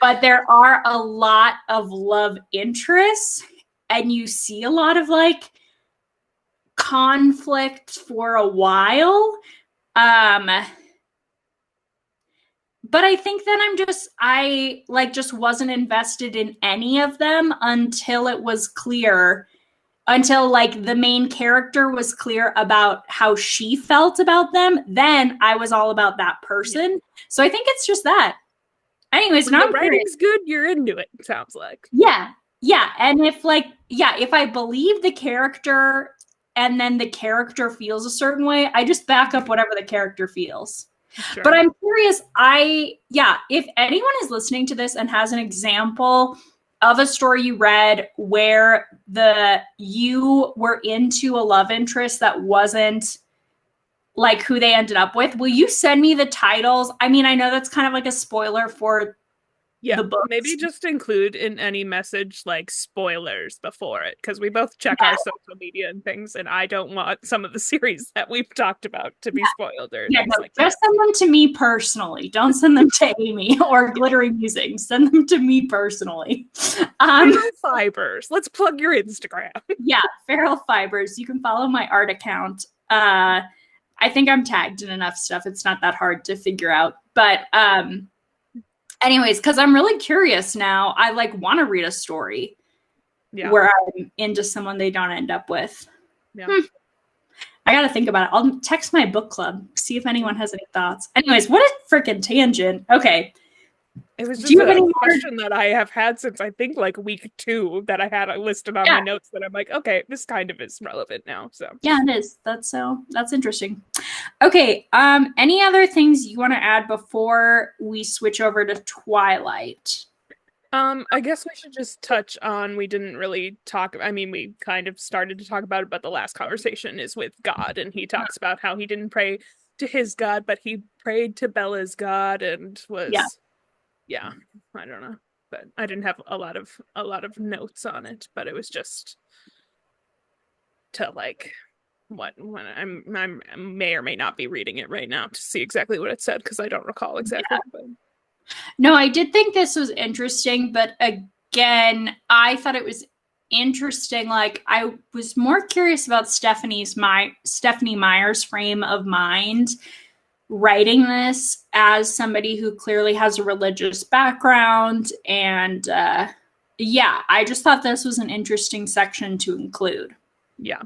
But there are a lot of love interests, and you see a lot of like conflict for a while. But I think that I like just wasn't invested in any of them until it was clear, until like the main character was clear about how she felt about them. Then I was all about that person. Yeah. So I think it's just that. Anyways, when now the I'm writing's curious. good, you're into it, sounds like. Yeah. Yeah. And if like, yeah, if I believe the character and then the character feels a certain way, I just back up whatever the character feels. Sure. But I'm curious, if anyone is listening to this and has an example of a story you read where you were into a love interest that wasn't like who they ended up with, will you send me the titles? I mean, I know that's kind of like a spoiler for the books. Maybe just include in any message like spoilers before it, because we both check our social media and things, and I don't want some of the series that we've talked about to be spoiled or things like that. Just send them to me personally. Don't send them to Amy or Glittery Musings. Send them to me personally. Feral Fibers. Let's plug your Instagram. Yeah, Feral Fibers. You can follow my art account. I think I'm tagged in enough stuff. It's not that hard to figure out. But anyways, because I'm really curious now. I like want to read a story where I'm into someone they don't end up with. Yeah. I gotta think about it. I'll text my book club, see if anyone has any thoughts. Anyways, what a freaking tangent. Okay. It was Do just you have a any more? question that I have had since I think like week 2 that I had listed on my Yeah. notes that I'm like, okay, this kind of is relevant now. So, Yeah, it is. That's interesting. Okay. Any other things you want to add before we switch over to Twilight? I guess we should just touch on, we didn't really talk, I mean, we kind of started to talk about it, but the last conversation is with God, and he talks about how he didn't pray to his God, but he prayed to Bella's God and Yeah. was, yeah, I don't know. But I didn't have a lot of notes on it, but it was just to like what when I may or may not be reading it right now to see exactly what it said because I don't recall exactly. But No, I did think this was interesting, but again, I thought it was interesting. Like I was more curious about Stephanie Meyer's frame of mind writing this as somebody who clearly has a religious background. And yeah, I just thought this was an interesting section to include. yeah.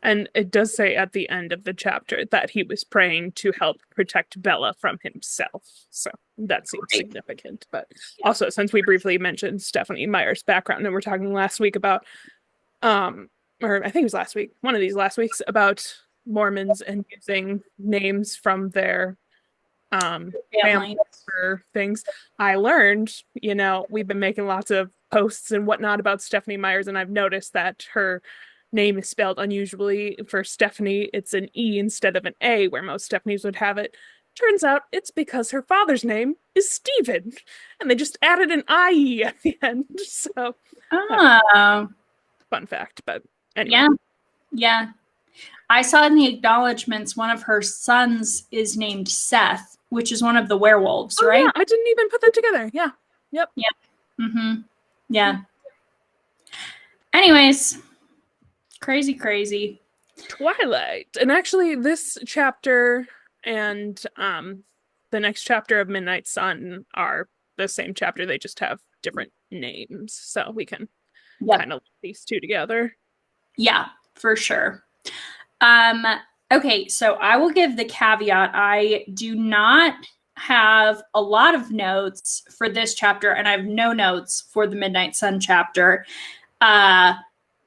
And it does say at the end of the chapter that he was praying to help protect Bella from himself. So that seems Right. significant. But Yeah. also, since we briefly mentioned Stephanie Meyer's background, and we're talking last week about, um, or I think it was last week, one of these last weeks, about Mormons and using names from their family Family. for things. I learned, we've been making lots of posts and whatnot about Stephanie Myers, and I've noticed that her name is spelled unusually. For Stephanie, it's an E instead of an A, where most Stephanies would have it. Turns out it's because her father's name is Stephen, and they just added an IE at the end. So, Oh, fun fact. But anyway, yeah. Yeah. I saw in the acknowledgments one of her sons is named Seth, which is one of the werewolves, oh right? yeah, I didn't even put that together. Yeah, yep. Yeah. Mm-hmm. Yeah. Anyways, crazy, crazy. Twilight. And actually this chapter and the next chapter of Midnight Sun are the same chapter, they just have different names. So we can Yep. kind of link these two together. Yeah, for sure. Um, okay, so I will give the caveat. I do not have a lot of notes for this chapter, and I have no notes for the Midnight Sun chapter.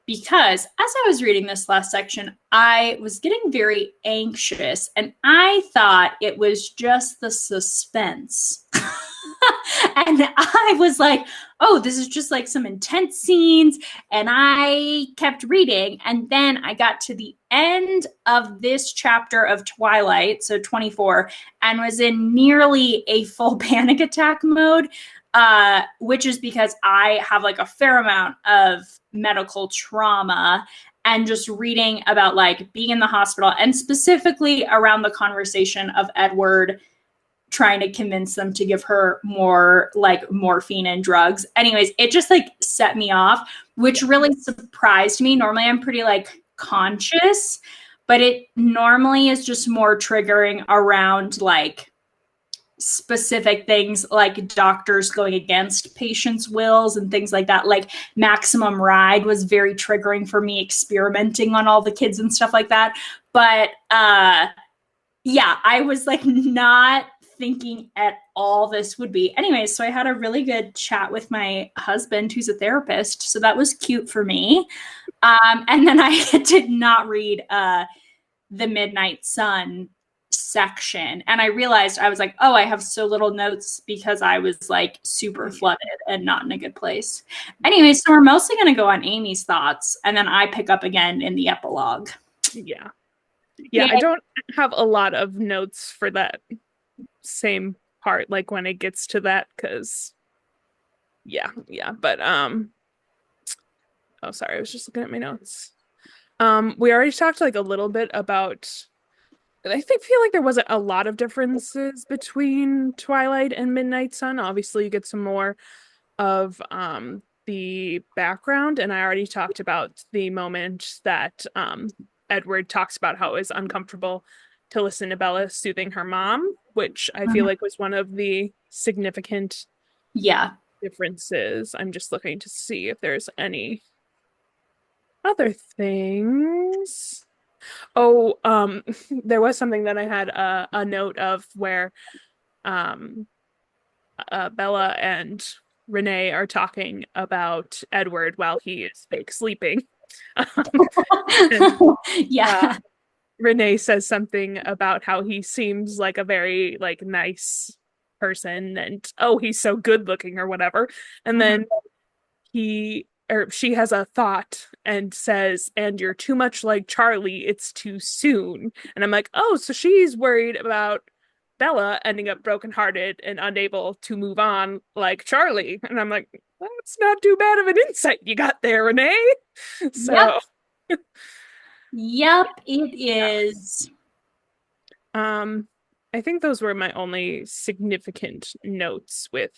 Because as I was reading this last section, I was getting very anxious and I thought it was just the suspense. And I was like, oh, this is just like some intense scenes. And I kept reading. And then I got to the end of this chapter of Twilight, so 24, and was in nearly a full panic attack mode. Which is because I have like a fair amount of medical trauma and just reading about like being in the hospital and specifically around the conversation of Edward trying to convince them to give her more like morphine and drugs. Anyways, it just like set me off, which really surprised me. Normally I'm pretty like conscious, but it normally is just more triggering around like specific things like doctors going against patients' wills and things like that. Like Maximum Ride was very triggering for me, experimenting on all the kids and stuff like that. But yeah, I was like not thinking at all this would be. Anyways, so I had a really good chat with my husband, who's a therapist. So that was cute for me. And then I did not read the Midnight Sun section. And I realized I was like, oh, I have so little notes because I was like super flooded and not in a good place. Anyway, so we're mostly going to go on Amy's thoughts and then I pick up again in the epilogue. Yeah. Yeah, Yeah. I don't have a lot of notes for that same part, like when it gets to that, because yeah. But oh sorry, I was just looking at my notes. We already talked like a little bit about, feel like there wasn't a lot of differences between Twilight and Midnight Sun. Obviously, you get some more of the background, and I already talked about the moment that Edward talks about how it was uncomfortable to listen to Bella soothing her mom, which I feel like was one of the significant Yeah. differences. I'm just looking to see if there's any other things. Oh, there was something that I had a note of where um Bella and Renee are talking about Edward while he is fake sleeping. And uh, Yeah. Renee says something about how he seems like a very like nice person and oh, he's so good looking or whatever. And Mhm. then he or she has a thought and says, and you're too much like Charlie, it's too soon. And I'm like, oh, so she's worried about Bella ending up brokenhearted and unable to move on like Charlie. And I'm like, that's not too bad of an insight you got there, Renee. Yep. So, Yep, it yeah. is. Um, I think those were my only significant notes with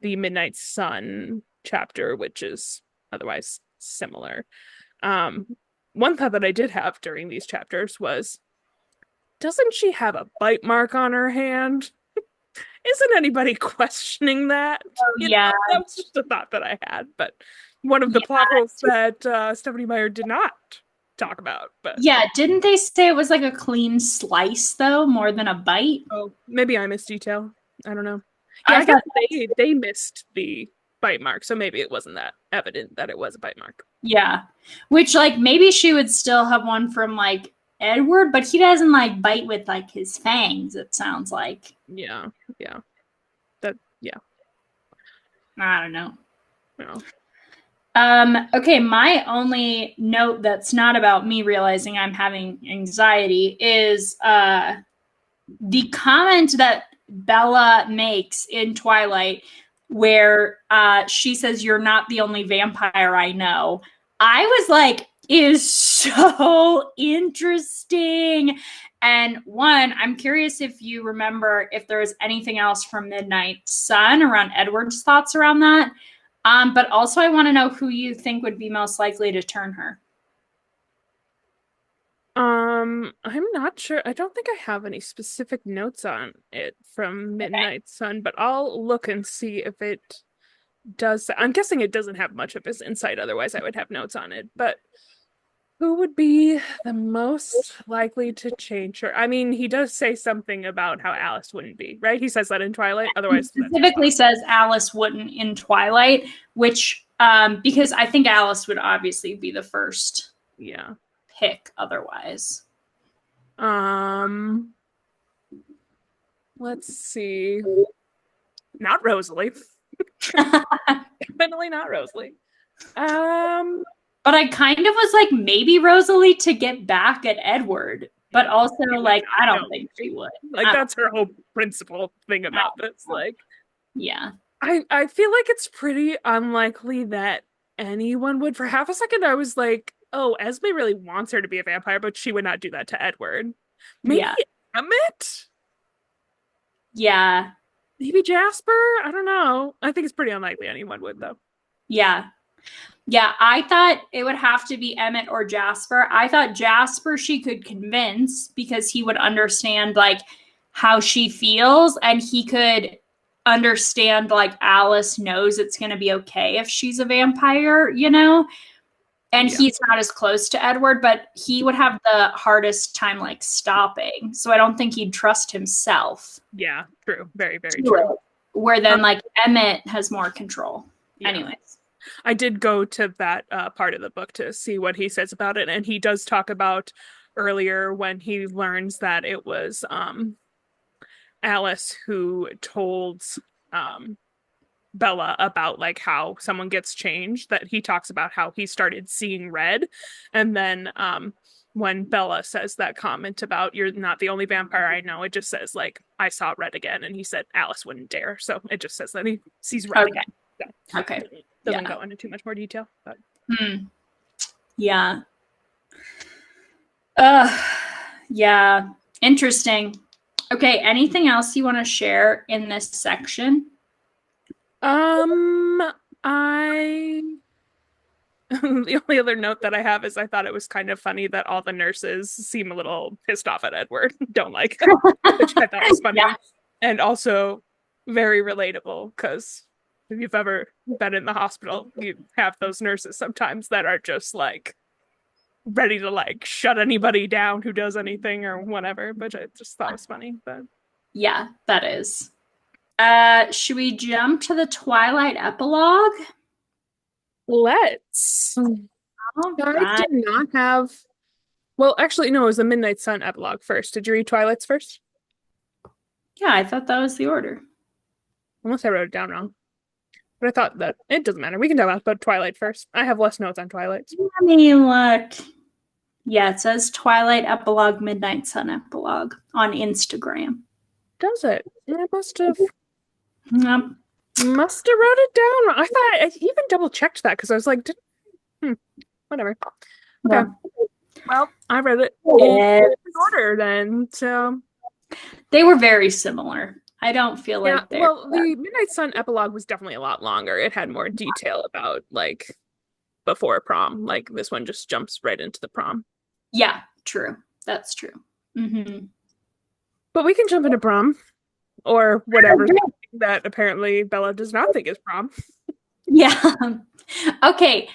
the Midnight Sun chapter, which is otherwise similar. Um, One thought that I did have during these chapters was, doesn't she have a bite mark on her hand? Isn't anybody questioning that? Oh, You yeah. know, that was just a thought that I had, but one of the Yeah. plot holes that Stephanie Meyer did not talk about. But Yeah. Didn't they say it was like a clean slice, though, more than a bite? oh, maybe I missed detail. I don't know. Yeah, I I guess thought that's, they missed the bite mark, so maybe it wasn't that evident that it was a bite mark. yeah. Which, like, maybe she would still have one from, like, Edward, but he doesn't, like, bite with, like, his fangs, it sounds like. Yeah, yeah, that yeah, I don't know. yeah. Okay, my only note that's not about me realizing I'm having anxiety is the comment that Bella makes in Twilight, where she says, "You're not the only vampire I know." I was like, is so interesting. And one, I'm curious if you remember if there was anything else from Midnight Sun around Edward's thoughts around that. But also, I want to know who you think would be most likely to turn her. I'm not sure. I don't think I have any specific notes on it from Midnight Sun, but I'll look and see if it does. I'm guessing it doesn't have much of his insight, otherwise I would have notes on it. But who would be the most likely to change her? I mean, he does say something about how Alice wouldn't be, right? He says that in Twilight, He otherwise that's specifically impossible. says Alice wouldn't in Twilight, which because I think Alice would obviously be the first Yeah. pick otherwise. Um, let's see. Not Rosalie. Definitely not Rosalie. Um, But I kind of was like maybe Rosalie to get back at Edward, but also she would like I not. don't No, think she would. like that's her whole principal thing about this. Like, Yeah. I feel like it's pretty unlikely that anyone would. For half a second, I was like, oh, Esme really wants her to be a vampire, but she would not do that to Edward. Maybe Yeah. Emmett? Yeah. Maybe Jasper? I don't know. I think it's pretty unlikely anyone would, though. Yeah. Yeah, I thought it would have to be Emmett or Jasper. I thought Jasper she could convince because he would understand like how she feels and he could understand like Alice knows it's going to be okay if she's a vampire, you know? And Yeah. he's not as close to Edward, but he would have the hardest time like stopping. So I don't think he'd trust himself Yeah, true. Very, very to true. it. Where Um, then like Emmett has more control. yeah. Anyways. I did go to that part of the book to see what he says about it, and he does talk about earlier when he learns that it was Alice who told um, Bella about like how someone gets changed, that he talks about how he started seeing red, and then when Bella says that comment about you're not the only vampire I know, it just says like I saw red again, and he said Alice wouldn't dare, so it just says that he sees red Okay. again. So, Okay. doesn't Yeah. go into too much more detail, but. Hmm. Yeah. Uh, yeah. Interesting. Okay. Anything else you want to share in this section? Um, I the only other note that I have is I thought it was kind of funny that all the nurses seem a little pissed off at Edward, don't like him, which I thought was Yeah. funny and also very relatable because if you've ever been in the hospital, you have those nurses sometimes that are just like ready to like shut anybody down who does anything or whatever, which I just thought was funny. But Yeah, that is. Should we jump to the Twilight epilogue? let's. All I right. did not have. Well, actually, no, it was the Midnight Sun epilogue first. Did you read Twilight's first? Yeah, I thought that was the order. Unless I wrote it down wrong. But I thought that it doesn't matter. We can talk about Twilight first. I have less notes on Twilight. Let me look. Yeah, it says Twilight epilogue, Midnight Sun epilogue on Instagram. Does it? I Yep. must have wrote it down. I thought I even double checked that because I was like, whatever. Okay. Yeah. Well, I read it in order then. So They were very similar. I don't feel like they're well, the Midnight Sun epilogue was definitely a lot longer. It had more detail about like before prom. Like this one just jumps right into the prom. Yeah, true. That's true. Mm-hmm. But we can jump into prom or whatever that apparently Bella does not think is prom. Yeah. Okay.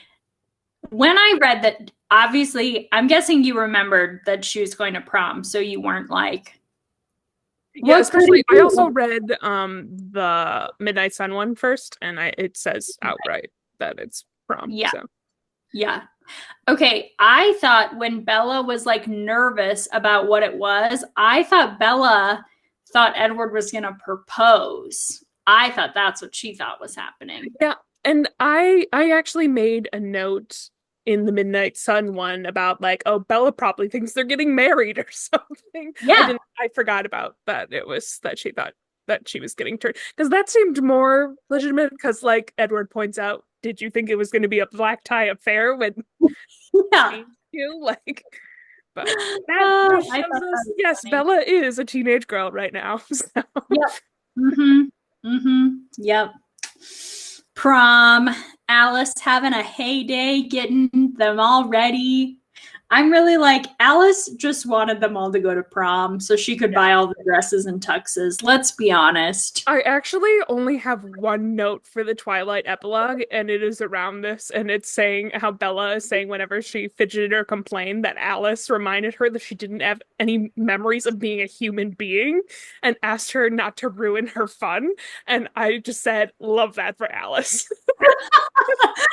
When I read that, obviously, I'm guessing you remembered that she was going to prom, so you weren't like, Yeah, especially I also read the Midnight Sun one first, and it says outright that it's prom. Yeah. So. Yeah. Okay, I thought when Bella was like nervous about what it was, I thought Bella thought Edward was going to propose. I thought that's what she thought was happening. Yeah, and I actually made a note in the Midnight Sun one about like, oh, Bella probably thinks they're getting married or something. Yeah. I forgot about that. It was that she thought that she was getting turned because that seemed more legitimate because like Edward points out, did you think it was going to be a black tie affair when Yeah. you like but that just shows us yes funny. Bella is a teenage girl right now. So. Yep. Mm-hmm. Mm-hmm. Yep. Prom, Alice having a heyday, getting them all ready. I'm really like, Alice just wanted them all to go to prom so she could buy all the dresses and tuxes. Let's be honest. I actually only have one note for the Twilight epilogue, and it is around this, and it's saying how Bella is saying whenever she fidgeted or complained that Alice reminded her that she didn't have any memories of being a human being and asked her not to ruin her fun. And I just said, love that for Alice.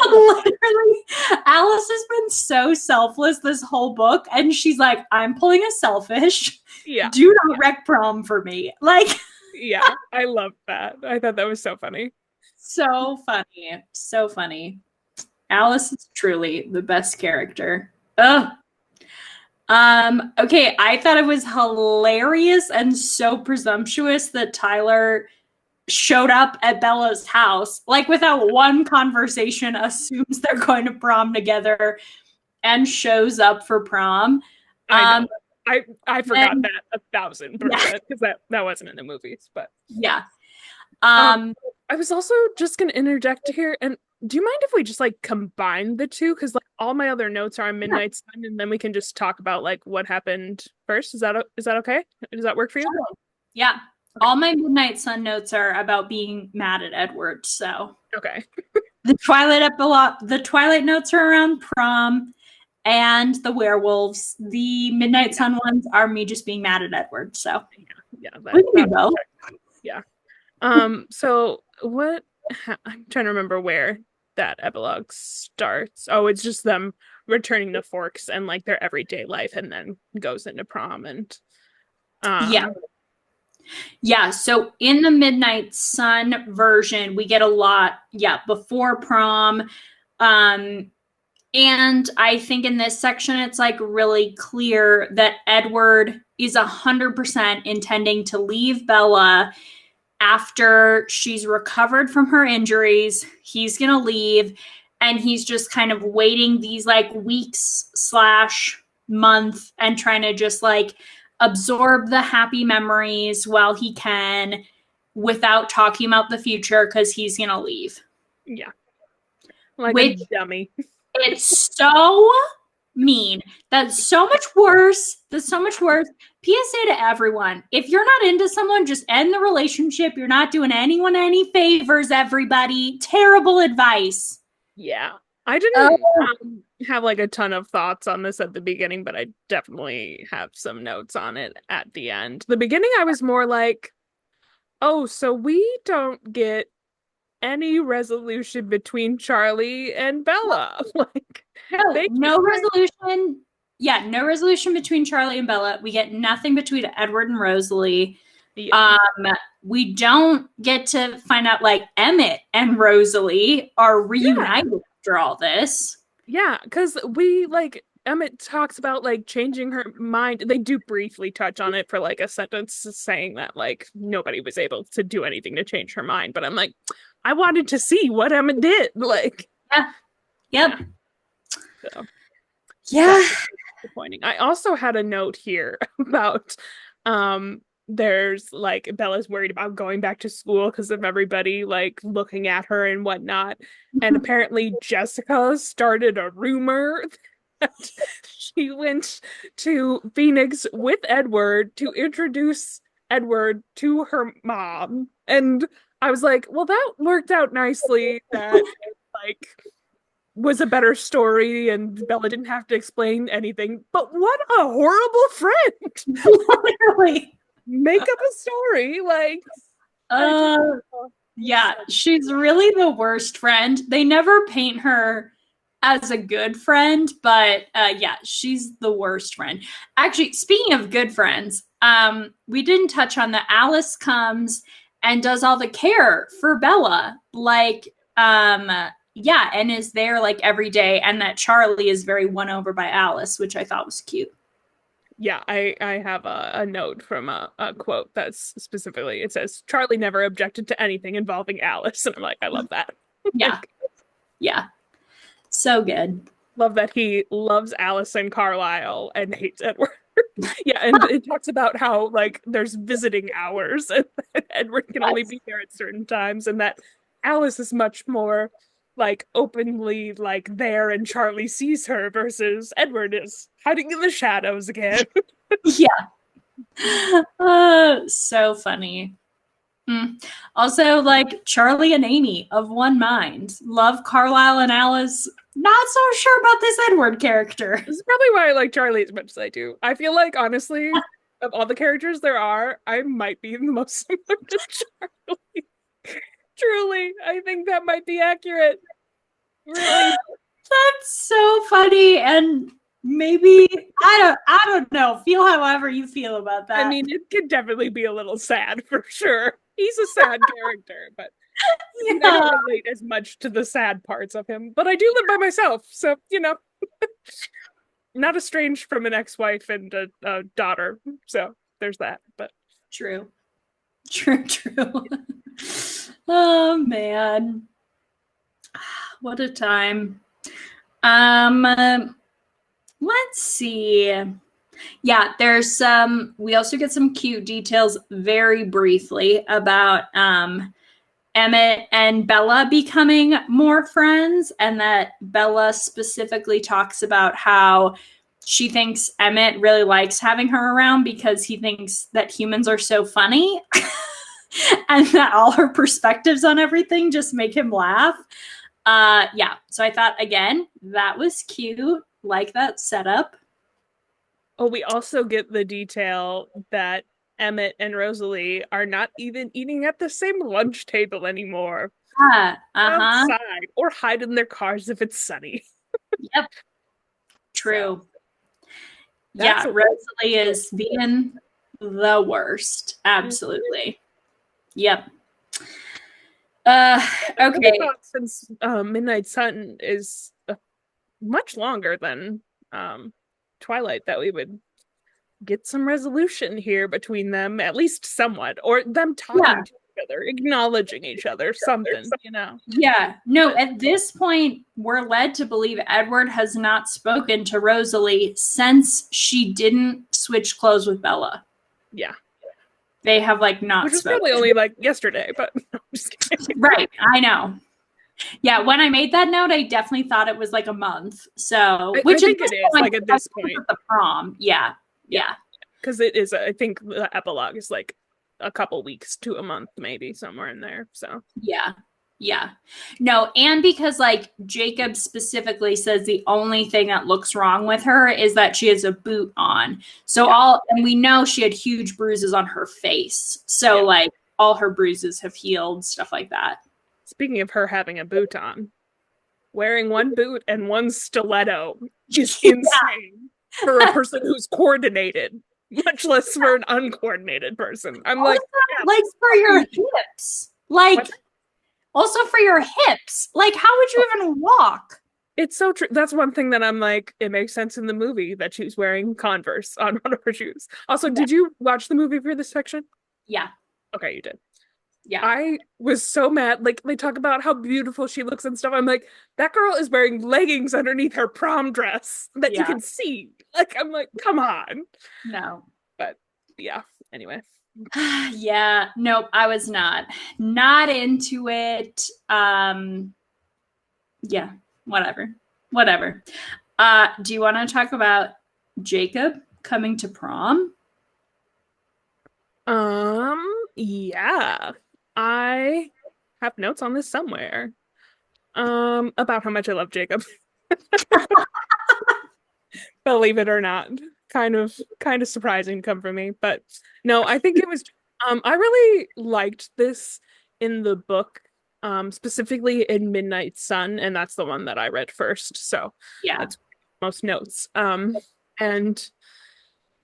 Literally, Alice has been so selfless this whole book, and she's like, I'm pulling a selfish. Yeah. Do not wreck prom for me. Like, yeah, I love that. I thought that was so funny. So funny. So funny. Alice is truly the best character. Ugh. Okay, I thought it was hilarious and so presumptuous that Tyler showed up at Bella's house, like without one conversation, assumes they're going to prom together and shows up for prom. I know. I forgot that 1,000% because that wasn't in the movies, but yeah. I was also just gonna interject here, and do you mind if we just like combine the two? Because like all my other notes are on Midnight Sun, and then we can just talk about like what happened first. Is that okay? Does that work for you? Yeah. Okay. All my Midnight Sun notes are about being mad at Edward. So okay. The Twilight notes are around prom and the werewolves. The Midnight Sun ones are me just being mad at Edward. So yeah, we can do both. Yeah. So what? I'm trying to remember where that epilogue starts. Oh, it's just them returning to Forks and like their everyday life, and then goes into prom and. Yeah, so in the Midnight Sun version, we get a lot, before prom. And I think in this section, it's like really clear that Edward is 100% intending to leave Bella after she's recovered from her injuries. He's going to leave, and he's just kind of waiting these like weeks/month and trying to just like absorb the happy memories while he can without talking about the future because he's gonna leave. Yeah. Like a dummy. It's so mean. That's so much worse. PSA to everyone. If you're not into someone, just end the relationship. You're not doing anyone any favors, everybody. Terrible advice. Yeah. I didn't have like a ton of thoughts on this at the beginning, but I definitely have some notes on it at the end. The beginning, I was more like, oh, so we don't get any resolution between Charlie and Bella. Like, No, they no just kind resolution. Yeah, no resolution between Charlie and Bella. We get nothing between Edward and Rosalie. yeah, Um, we don't get to find out like Emmett and Rosalie are yeah, reunited after all this. yeah, because we like Emmett talks about like changing her mind. They do briefly touch on it for like a sentence saying that like nobody was able to do anything to change her mind. But I'm like, I wanted to see what Emmett did. Like, Yeah. yeah, Yep. so that Yeah. was disappointing. I also had a note here about there's like Bella's worried about going back to school because of everybody like looking at her and whatnot. And apparently Jessica started a rumor that she went to Phoenix with Edward to introduce Edward to her mom. And I was like, well, that worked out nicely that like was a better story and Bella didn't have to explain anything. But what a horrible friend! Literally. Make up a story. Like, I just, Uh, oh, yeah, she's really the worst friend. They never paint her as a good friend, but yeah, she's the worst friend. Actually, speaking of good friends, we didn't touch on that Alice comes and does all the care for Bella. Like, yeah, and is there like every day, and that Charlie is very won over by Alice, which I thought was cute. yeah, I have a note from a quote that's specifically it says Charlie never objected to anything involving Alice, and I'm like, I love that. Yeah, Like, yeah, so good. love that he loves Alice and Carlisle and hates Edward. Yeah, and it talks about how like there's visiting hours and Edward can only Yes. be there at certain times, and that Alice is much more like openly like there and Charlie sees her versus Edward is hiding in the shadows again. Yeah. So funny. Mm. Also, like Charlie and Amy of One Mind. Love Carlisle and Alice. Not so sure about this Edward character. This is probably why I like Charlie as much as I do. I feel like honestly, of all the characters there are, I might be the most similar to Charlie. Truly, I think that might be accurate. Really. That's so funny. And maybe I don't know. Feel however you feel about I that. mean, it could definitely be a little sad for sure. He's a sad character, but I mean, I don't Yeah, relate as much to the sad parts of him. But I do live by myself, so not estranged from an ex-wife and a daughter. So there's that. But true. True, true. Oh man. What a time. Um let's see. Yeah, there's some we also get some cute details very briefly about Emmett and Bella becoming more friends, and that Bella specifically talks about how she thinks Emmett really likes having her around because he thinks that humans are so funny and that all her perspectives on everything just make him laugh. Yeah, so I thought again that was cute, like that setup. oh, we also get the detail that Emmett and Rosalie are not even eating at the same lunch table anymore. Yeah, uh-huh. Outside or hide in their cars if it's sunny. Yep, So true. that's Yeah, a Rosalie is being the worst. Absolutely. Yep. Uh, I would have okay. thought since Midnight Sun is much longer than Twilight that we would get some resolution here between them, at least somewhat, or them Yeah. talking to each other, acknowledging each other, something. Yeah. No, But at this point, we're led to believe Edward has not spoken to Rosalie since she didn't switch clothes with Bella. yeah, They have like not which was spoken. probably only like yesterday, but no, just kidding. Right. I know. Yeah, when I made that note, I definitely thought it was like a month. So, I which at think this it is point, like at this point, the prom. Yeah. yeah, Yeah. because it is. I think the epilogue is like a couple weeks to a month, maybe somewhere in there. So Yeah. Yeah. No, and because like Jacob specifically says the only thing that looks wrong with her is that she has a boot on. So Yeah. and we know she had huge bruises on her face. So Yeah. like all her bruises have healed, stuff like that. Speaking of her having a boot on, wearing one boot and one stiletto is insane for a person who's coordinated, much less for an uncoordinated person. I'm Also, like, yeah, like for your crazy. hips. Like What? also for your hips. Like how would Oh, you even walk? it's so true. That's one thing that I'm like, it makes sense in the movie that she's wearing Converse on one of her shoes. Also, Yeah. did you watch the movie for this section? Yeah. Okay, you did. Yeah. I was so mad. Like they talk about how beautiful she looks and stuff. I'm like, that girl is wearing leggings underneath her prom dress that you Yeah. can see. Like I'm like, come on. No. But yeah, anyway. Yeah, nope, I was not into it. Yeah, whatever. Whatever. Do you want to talk about Jacob coming to prom? Yeah. I have notes on this somewhere. About how much I love Jacob. Believe it or not. Kind of surprising to come from me. But no, I think it was I really liked this in the book, specifically in Midnight Sun, and that's the one that I read first. So Yeah. that's most notes. And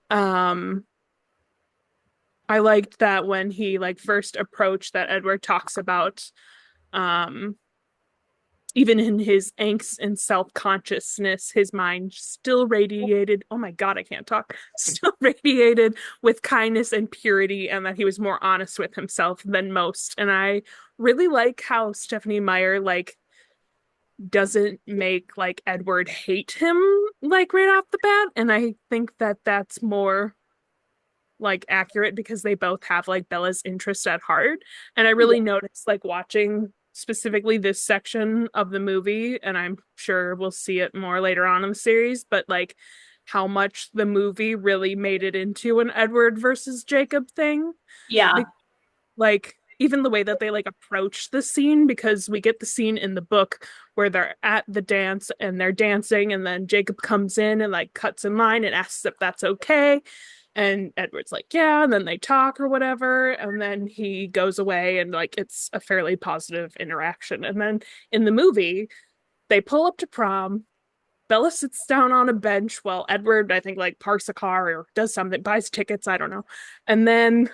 um I liked that when he like first approached that Edward talks about um even in his angst and self-consciousness, his mind still radiated, oh my God, I can't talk, still radiated with kindness and purity, and that he was more honest with himself than most. And I really like how Stephanie Meyer like doesn't make like Edward hate him like right off the bat. And I think that that's more like accurate because they both have like Bella's interest at heart. And I Yeah. really noticed like watching specifically this section of the movie, and I'm sure we'll see it more later on in the series, but like how much the movie really made it into an Edward versus Jacob thing. Yeah. Like even the way that they like approach the scene, because we get the scene in the book where they're at the dance and they're dancing, and then Jacob comes in and like cuts in line and asks if that's okay. And Edward's like, yeah, and then they talk or whatever, and then he goes away and like it's a fairly positive interaction. And then in the movie, they pull up to prom. Bella sits down on a bench while Edward, I think, like parks a car or does something, buys tickets, I don't know. And then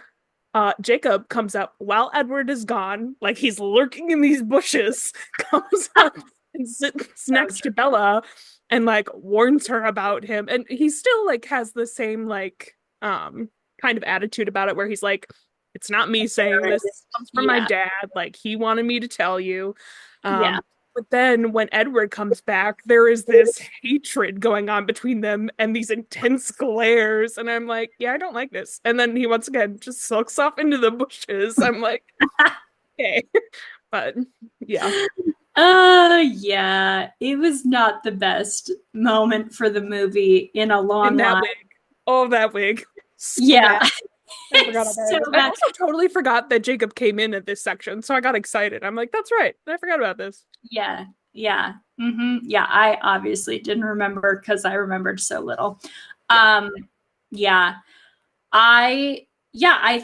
Jacob comes up while Edward is gone, like he's lurking in these bushes, comes up and sits So next to Bella and like warns her about him. And he still like has the same like kind of attitude about it where he's like, it's not me saying true. this, this comes from my Yeah. dad. Like he wanted me to tell you. Yeah. But then when Edward comes back, there is this hatred going on between them and these intense glares. And I'm like, yeah, I don't like this. And then he once again just sulks off into the bushes. I'm like, okay. But yeah, Yeah, it was not the best moment for the movie in a in long that line. wig. Oh, that wig. So Yeah, bad. I forgot it's about so it. I bad. also totally forgot that Jacob came in at this section. So I got excited. I'm like, that's right. I forgot about this. Yeah, yeah, yeah. I obviously didn't remember because I remembered so little. Yeah. Um, yeah, I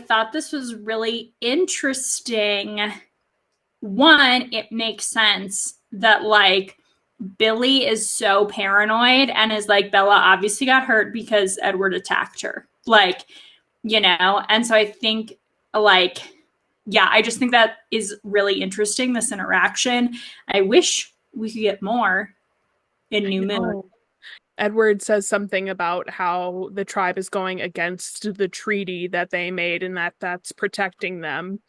thought this was really interesting. One, it makes sense that like Billy is so paranoid and is like Bella obviously got hurt because Edward attacked her. Like, and so I think like yeah, I just think that is really interesting, this interaction. I wish we could get more in I New Moon. know. Edward says something about how the tribe is going against the treaty that they made and that that's protecting them.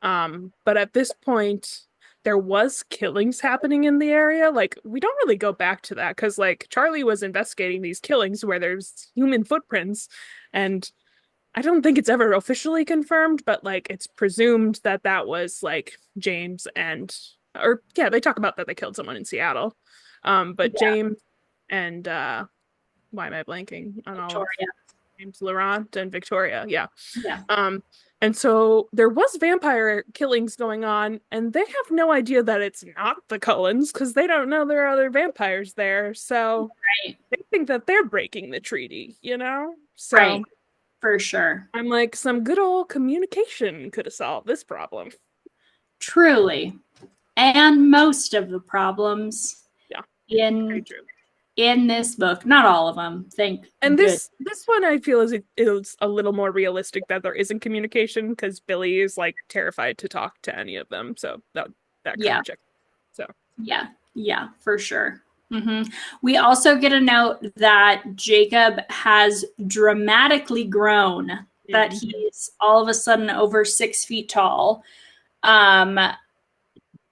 But at this point, there was killings happening in the area. Like, we don't really go back to that because, like, Charlie was investigating these killings where there's human footprints, and I don't think it's ever officially confirmed, but like, it's presumed that that was like James and, or yeah, they talk about that they killed someone in Seattle. But Yeah, James and why am I blanking on all of Victoria. James Laurent and Victoria? Yeah. Yeah. Um, And so there was vampire killings going on, and they have no idea that it's not the Cullens because they don't know there are other vampires there. So Right. they think that they're breaking the treaty, you know? Right. So For sure. I'm like, some good old communication could have solved this problem. Truly. And most of the problems Yeah, very in true. in this book, not all of them, thank And good. this one I feel is a little more realistic that there isn't communication because Billy is like terrified to talk to any of them. So that kind Yeah. of check. So Yeah. Yeah, for sure. We also get a note that Jacob has dramatically grown, that mhm. he's all of a sudden over 6 feet tall. Um,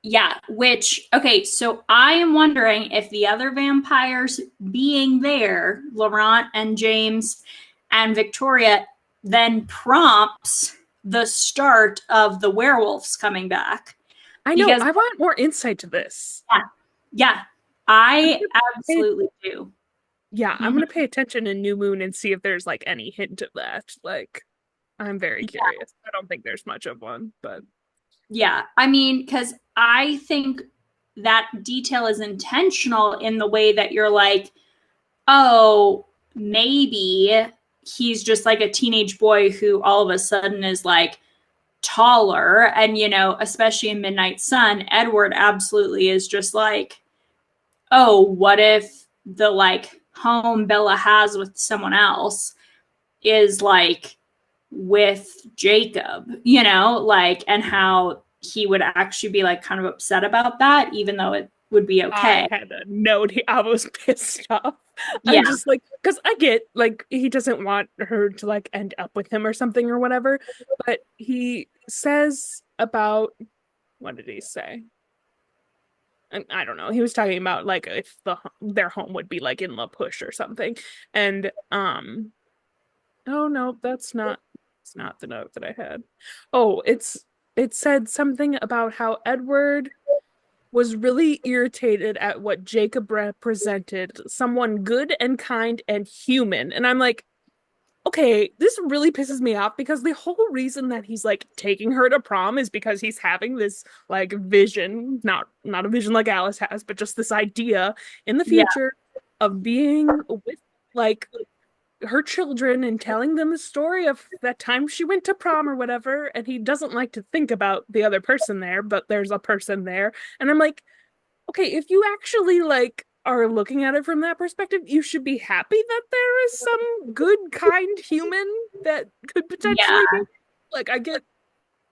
yeah, which, okay, so I am wondering if the other vampires being there, Laurent and James and Victoria, then prompts the start of the werewolves coming back. I know, Because, I want more insight to this. yeah, yeah, I'm I gonna pay, absolutely do. yeah, I'm Mhm. gonna pay attention in New Moon and see if there's like any hint of that. Like, I'm very Yeah, curious. I don't think there's much of one, but yeah. I mean, because I think that detail is intentional in the way that you're like, oh, maybe he's just like a teenage boy who all of a sudden is like taller. And, especially in Midnight Sun, Edward absolutely is just like, oh, what if the like home Bella has with someone else is like with Jacob, like, and how he would actually be like kind of upset about that, even though it would be I okay. had a note. I was pissed off. I'm Yeah. just like, because I get like he doesn't want her to like end up with him or something or whatever, but he says about what did he say? And I don't know. He was talking about like if their home would be like in La Push or something, and oh no, it's not the note that I had. Oh, it said something about how Edward was really irritated at what Jacob represented, someone good and kind and human. And I'm like, okay, this really pisses me off because the whole reason that he's like taking her to prom is because he's having this like vision, not a vision like Alice has, but just this idea in the Yeah. future of being with like her children and telling them the story of that time she went to prom or whatever, and he doesn't like to think about the other person there, but there's a person there. And I'm like, okay, if you actually like are looking at it from that perspective, you should be happy that there is some good, kind human that could Yeah. potentially be like I get,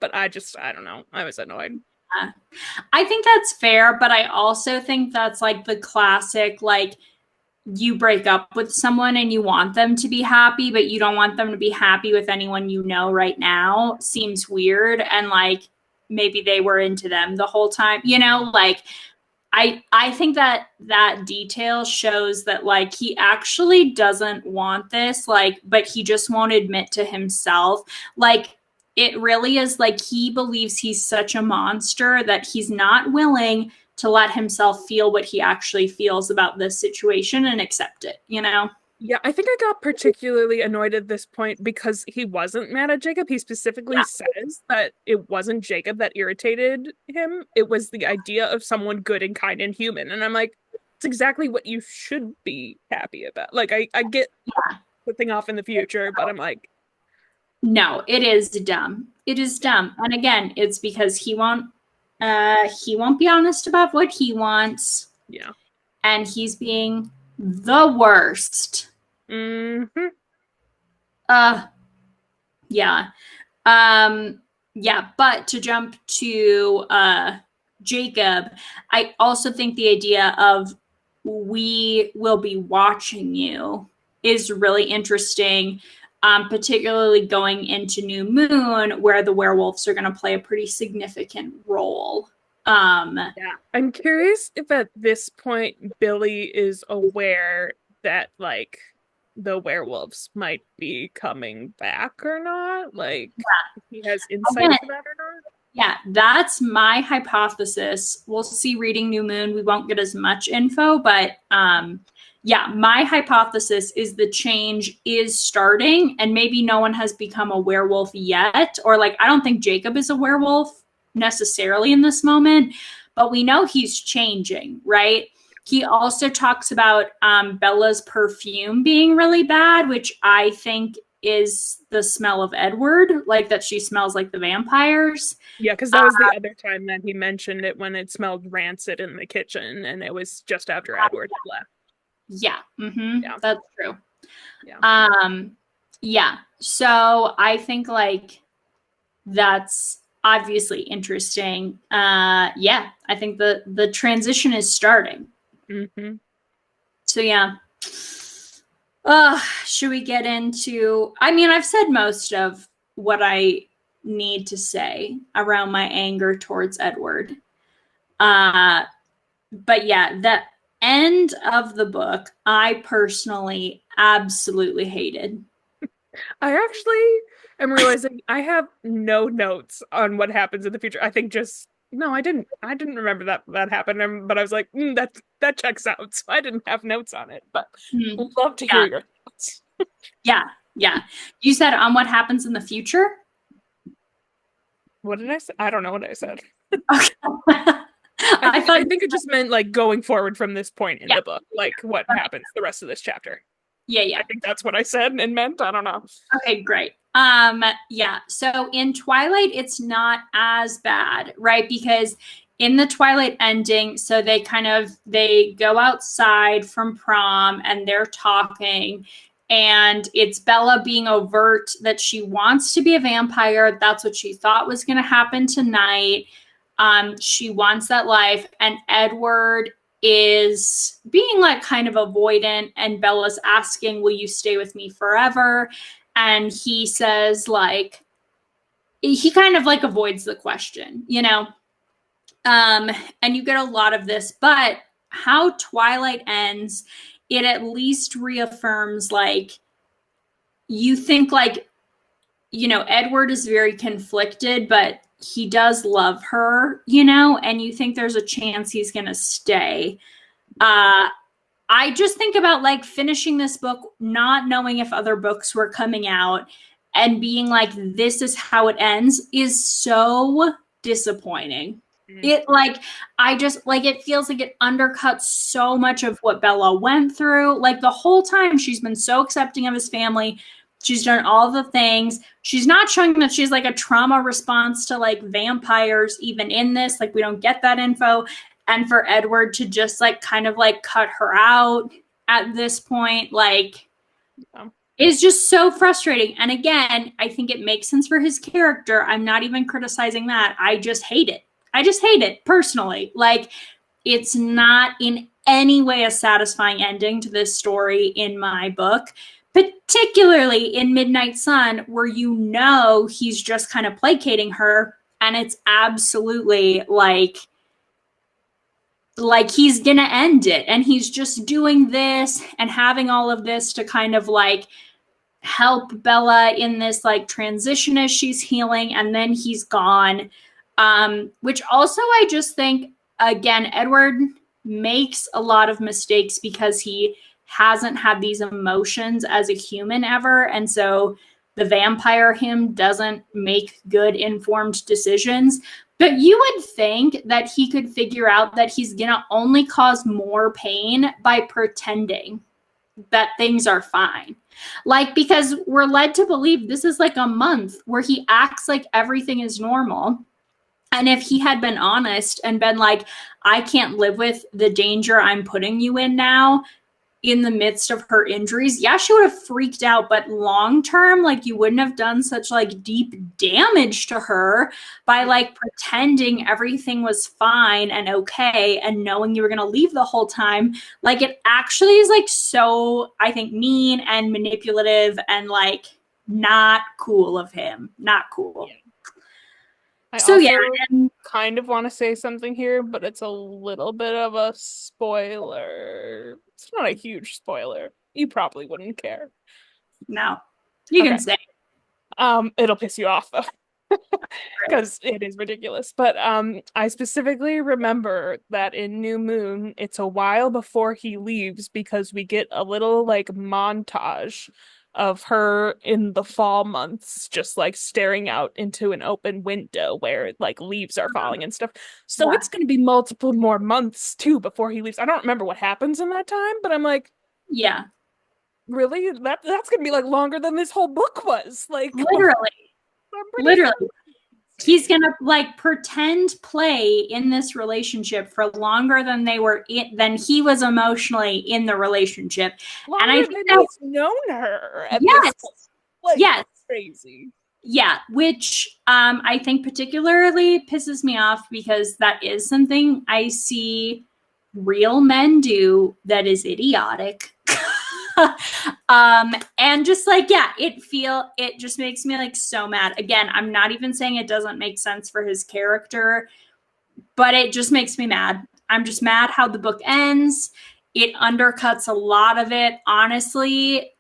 but I don't know. I was annoyed. I think that's fair, but I also think that's like the classic, like, you break up with someone and you want them to be happy, but you don't want them to be happy with anyone you know right now. Seems weird. And like, maybe they were into them the whole time, like, I think that detail shows that like he actually doesn't want this, like, but he just won't admit to himself. Like, it really is like he believes he's such a monster that he's not willing to let himself feel what he actually feels about this situation and accept it. Yeah, I think I got particularly annoyed at this point because he wasn't mad at Jacob. He specifically Yeah. says that it wasn't Jacob that irritated him. It was the idea of someone good and kind and human. And I'm like, it's exactly what you should be happy about. Like I get putting off in the future, but I'm like, No, it is dumb. It is dumb. And again, it's because he won't be honest about what he wants, yeah. and he's being the worst. Hmm. Uh yeah. Yeah, but to jump to Jacob, I also think the idea of we will be watching you is really interesting, particularly going into New Moon, where the werewolves are going to play a pretty significant role. Yeah. I'm curious if at this point Billy is aware that like the werewolves might be coming back or not. Like if he has insight Again, to that or not. yeah, that's my hypothesis. We'll see reading New Moon. We won't get as much info, but yeah, my hypothesis is the change is starting, and maybe no one has become a werewolf yet. Or, like, I don't think Jacob is a werewolf necessarily in this moment, but we know he's changing, right? He also talks about Bella's perfume being really bad, which I think is the smell of Edward, like that she smells like the vampires. Yeah, because that was the other time that he mentioned it when it smelled rancid in the kitchen, and it was just after Edward had left. Yeah, Yeah, that's true. yeah. Um, yeah, so I think like that's obviously interesting. Yeah, I think the transition is starting. Hmm. So yeah. Should we get into? I mean, I've said most of what I need to say around my anger towards Edward. Uh, but yeah, the end of the book, I personally absolutely hated. I actually am realizing I have no notes on what happens in the future. I think just no, I didn't. I didn't remember that happened, but I was like, that checks out. So I didn't have notes on it, but Hmm. love to hear Yeah, your thoughts. yeah, yeah. You said on what happens in the future? What did I say? I don't know what I said. Okay. I thought I you think it said, just meant like going forward from this point in yeah. the book, like what happens the rest of this chapter. Yeah, I yeah. think that's what I said and meant. I don't know. Okay, great. Yeah. So in Twilight, it's not as bad, right? Because in the Twilight ending, so they go outside from prom and they're talking, and it's Bella being overt that she wants to be a vampire. That's what she thought was going to happen tonight. She wants that life, and Edward is being like kind of avoidant, and Bella's asking, "Will you stay with me forever?" And he says like he kind of like avoids the question, you know. um and you get a lot of this, but how Twilight ends, it at least reaffirms like you think like, you know, Edward is very conflicted, but he does love her, you know, and you think there's a chance he's gonna stay. uh I just think about like finishing this book, not knowing if other books were coming out, and being like, this is how it ends is so disappointing. Mm. It like, I just like, it feels like it undercuts so much of what Bella went through. Like the whole time she's been so accepting of his family. She's done all the things. She's not showing that she's like a trauma response to like vampires, even in this. Like, we don't get that info. And for Edward to just like kind of like cut her out at this point, like, Yeah. is just so frustrating. And again, I think it makes sense for his character. I'm not even criticizing that. I just hate it. I just hate it personally. Like, it's not in any way a satisfying ending to this story in my book, particularly in Midnight Sun, where you know he's just kind of placating her. And it's absolutely like he's gonna end it, and he's just doing this and having all of this to kind of like help Bella in this like transition as she's healing, and then he's gone. Which also, I just think, again, Edward makes a lot of mistakes because he hasn't had these emotions as a human ever, and so the vampire him doesn't make good informed decisions. But you would think that he could figure out that he's gonna only cause more pain by pretending that things are fine. Like, because we're led to believe this is like a month where he acts like everything is normal. And if he had been honest and been like, I can't live with the danger I'm putting you in now, in the midst of her injuries, yeah, she would have freaked out. But long term, like, you wouldn't have done such like deep damage to her by like pretending everything was fine and okay and knowing you were going to leave the whole time. Like, it actually is like so, I think, mean and manipulative and like not cool of him. Not cool. Yeah. I So yeah. also kind of want to say something here, but it's a little bit of a spoiler. It's not a huge spoiler. You probably wouldn't care. No, you can Okay. say. It'll piss you off though. because it is ridiculous. But I specifically remember that in New Moon, it's a while before he leaves because we get a little like montage of her in the fall months, just like staring out into an open window where like leaves are falling and stuff. So Yeah. it's going to be multiple more months too before he leaves. I don't remember what happens in that time, but I'm like, Yeah. really? That's going to be like longer than this whole book was. Like, Literally. I'm pretty Literally. sure. He's gonna like pretend play in this relationship for longer than they were than he was emotionally in the relationship. And I Longer think than that, he's known her at this point. yes, Like, yes, that's crazy. yeah, which I think particularly pisses me off because that is something I see real men do that is idiotic. And just like, yeah, it just makes me like so mad. Again, I'm not even saying it doesn't make sense for his character, but it just makes me mad. I'm just mad how the book ends. It undercuts a lot of it. Honestly,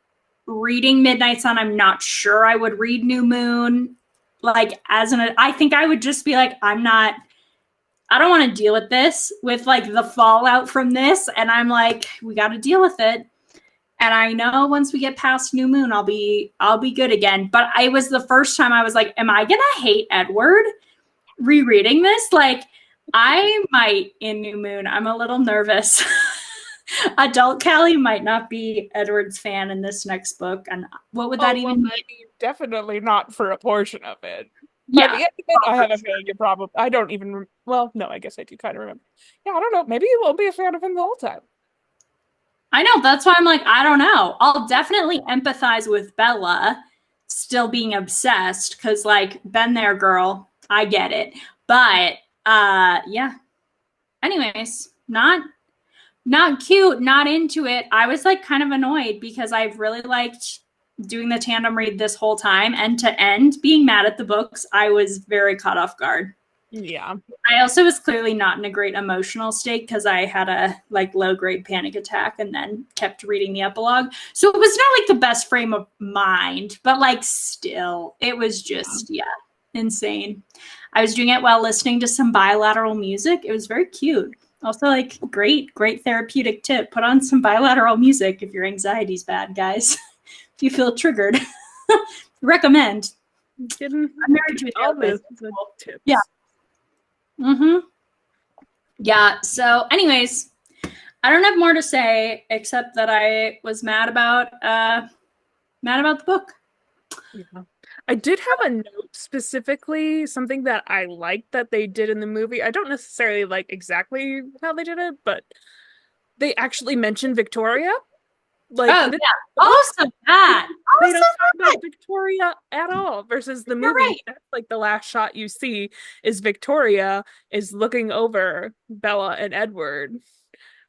reading Midnight Sun, I'm not sure I would read New Moon. Like, I think I would just be like, I don't want to deal with this, with like the fallout from this. And I'm like, we got to deal with it. And I know once we get past New Moon, I'll be good again. But I was the first time I was like, am I gonna hate Edward rereading this? Like, I might in New Moon. I'm a little nervous. Adult Kallie might not be Edward's fan in this next book. And what would that Oh, well, even mean? I mean, definitely not for a portion of it. By the Yeah. end of it, I have a feeling you probably, I don't even, well, no, I guess I do kind of remember. Yeah, I don't know. Maybe you won't be a fan of him the whole time. I know. That's why I'm like, I don't know. I'll definitely empathize with Bella still being obsessed because, like, been there, girl. I get it. But, yeah. Anyways, not cute, not into it. I was like kind of annoyed because I've really liked doing the tandem read this whole time, and to end being mad at the books, I was very caught off guard. Yeah. I also was clearly not in a great emotional state because I had a like low grade panic attack and then kept reading the epilogue. So it was not like the best frame of mind, but like still, it was just, yeah, insane. I was doing it while listening to some bilateral music. It was very cute. Also, like, great therapeutic tip. Put on some bilateral music if your anxiety's bad, guys. If you feel triggered, recommend. Getting, I'm married to getting a all therapist. the Yeah. tips. Mm-hmm. Yeah. So, anyways, I don't have more to say except that I was mad about the book. Yeah. I did have a note specifically, something that I liked that they did in the movie. I don't necessarily like exactly how they did it, but they actually mentioned Victoria. Like Oh this yeah. the book, Also that. they don't Also talk that. about Victoria at all. Versus the You're movie, right. that's like the last shot you see is Victoria is looking over Bella and Edward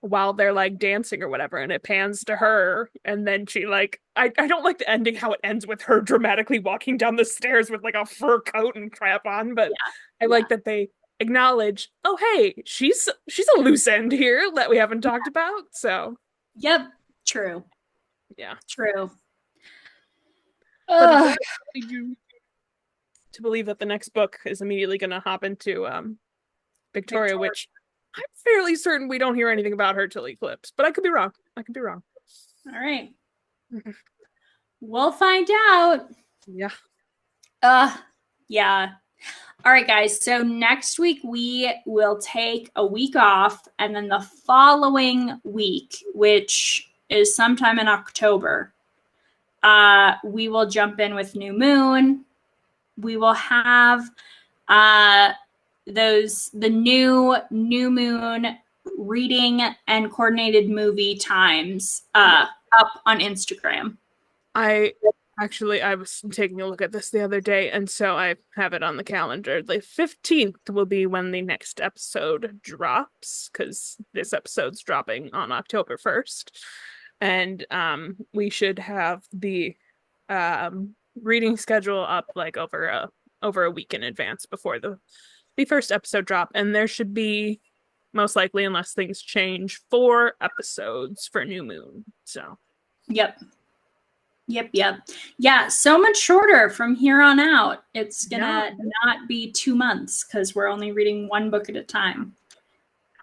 while they're like dancing or whatever, and it pans to her, and then she like I don't like the ending how it ends with her dramatically walking down the stairs with like a fur coat and crap on, but I Yeah. like that they acknowledge, oh hey, she's a loose end here that we haven't talked about. So Yep. True. yeah. True. But it Ugh. does lead you to believe that the next book is immediately gonna hop into Victoria, Victoria. which I'm fairly certain we don't hear anything about her till Eclipse, but I could be wrong. I could be wrong. All right. We'll find out. Yeah. Yeah. All right, guys. So next week we will take a week off, and then the following week, which is sometime in October, we will jump in with New Moon. We will have the New Moon reading and coordinated movie times up on Instagram. I I was taking a look at this the other day, and so I have it on the calendar. The 15th will be when the next episode drops, because this episode's dropping on October 1st. And we should have the reading schedule up like over a week in advance before the first episode drop. And there should be, most likely, unless things change, 4 episodes for New Moon. So Yep. Yep. Yeah, so much shorter from here on out. It's gonna No. not be 2 months because we're only reading one book at a time.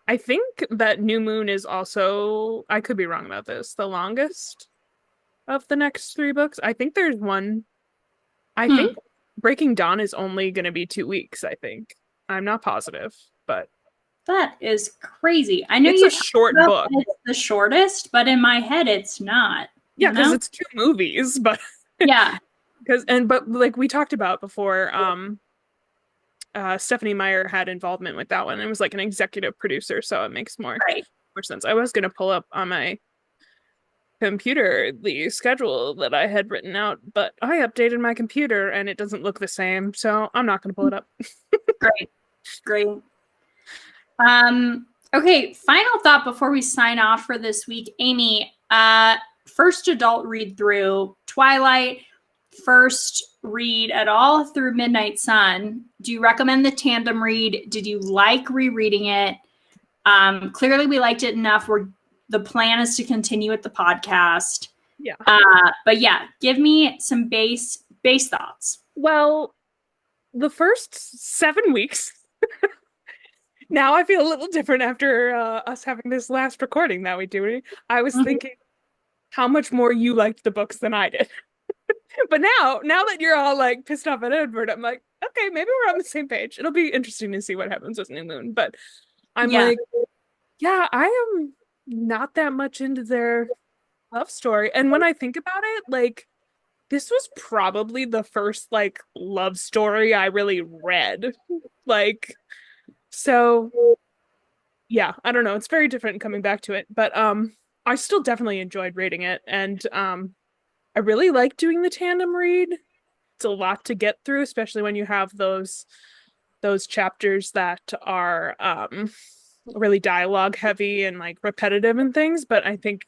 I think that New Moon is also, I could be wrong about this, the longest of the next three books. I think there's one, I Hmm. think Breaking Dawn is only going to be 2 weeks, I think. I'm not positive, but That is crazy. I know it's you a talked short about book. that it's the shortest, but in my head, it's not, Yeah, you because know? it's two movies, but Yeah. but like we talked about before, Stephanie Meyer had involvement with that one. It was like an executive producer, so it makes Right. more sense. I was gonna pull up on my computer the schedule that I had written out, but I updated my computer and it doesn't look the same, so I'm not gonna pull it up. Great. Great. Okay, final thought before we sign off for this week. Amy, first adult read through Twilight, first read at all through Midnight Sun. Do you recommend the tandem read? Did you like rereading it? Clearly we liked it enough where the plan is to continue with the podcast. Yeah. But yeah, give me some base thoughts. Well, the first 7 weeks. Now I feel a little different after us having this last recording that we do. I was Mhm. thinking how much more you liked the books than I did. But now that you're all like pissed off at Edward, I'm like, okay, maybe we're on the same page. It'll be interesting to see what happens with New Moon. But I'm Yeah. like, yeah, I am not that much into their love story. And when I think about it, like this was probably the first like love story I really read. Like, so yeah, I don't know. It's very different coming back to it, but I still definitely enjoyed reading it, and I really like doing the tandem read. It's a lot to get through, especially when you have those chapters that are really dialogue heavy and like repetitive and things, but I think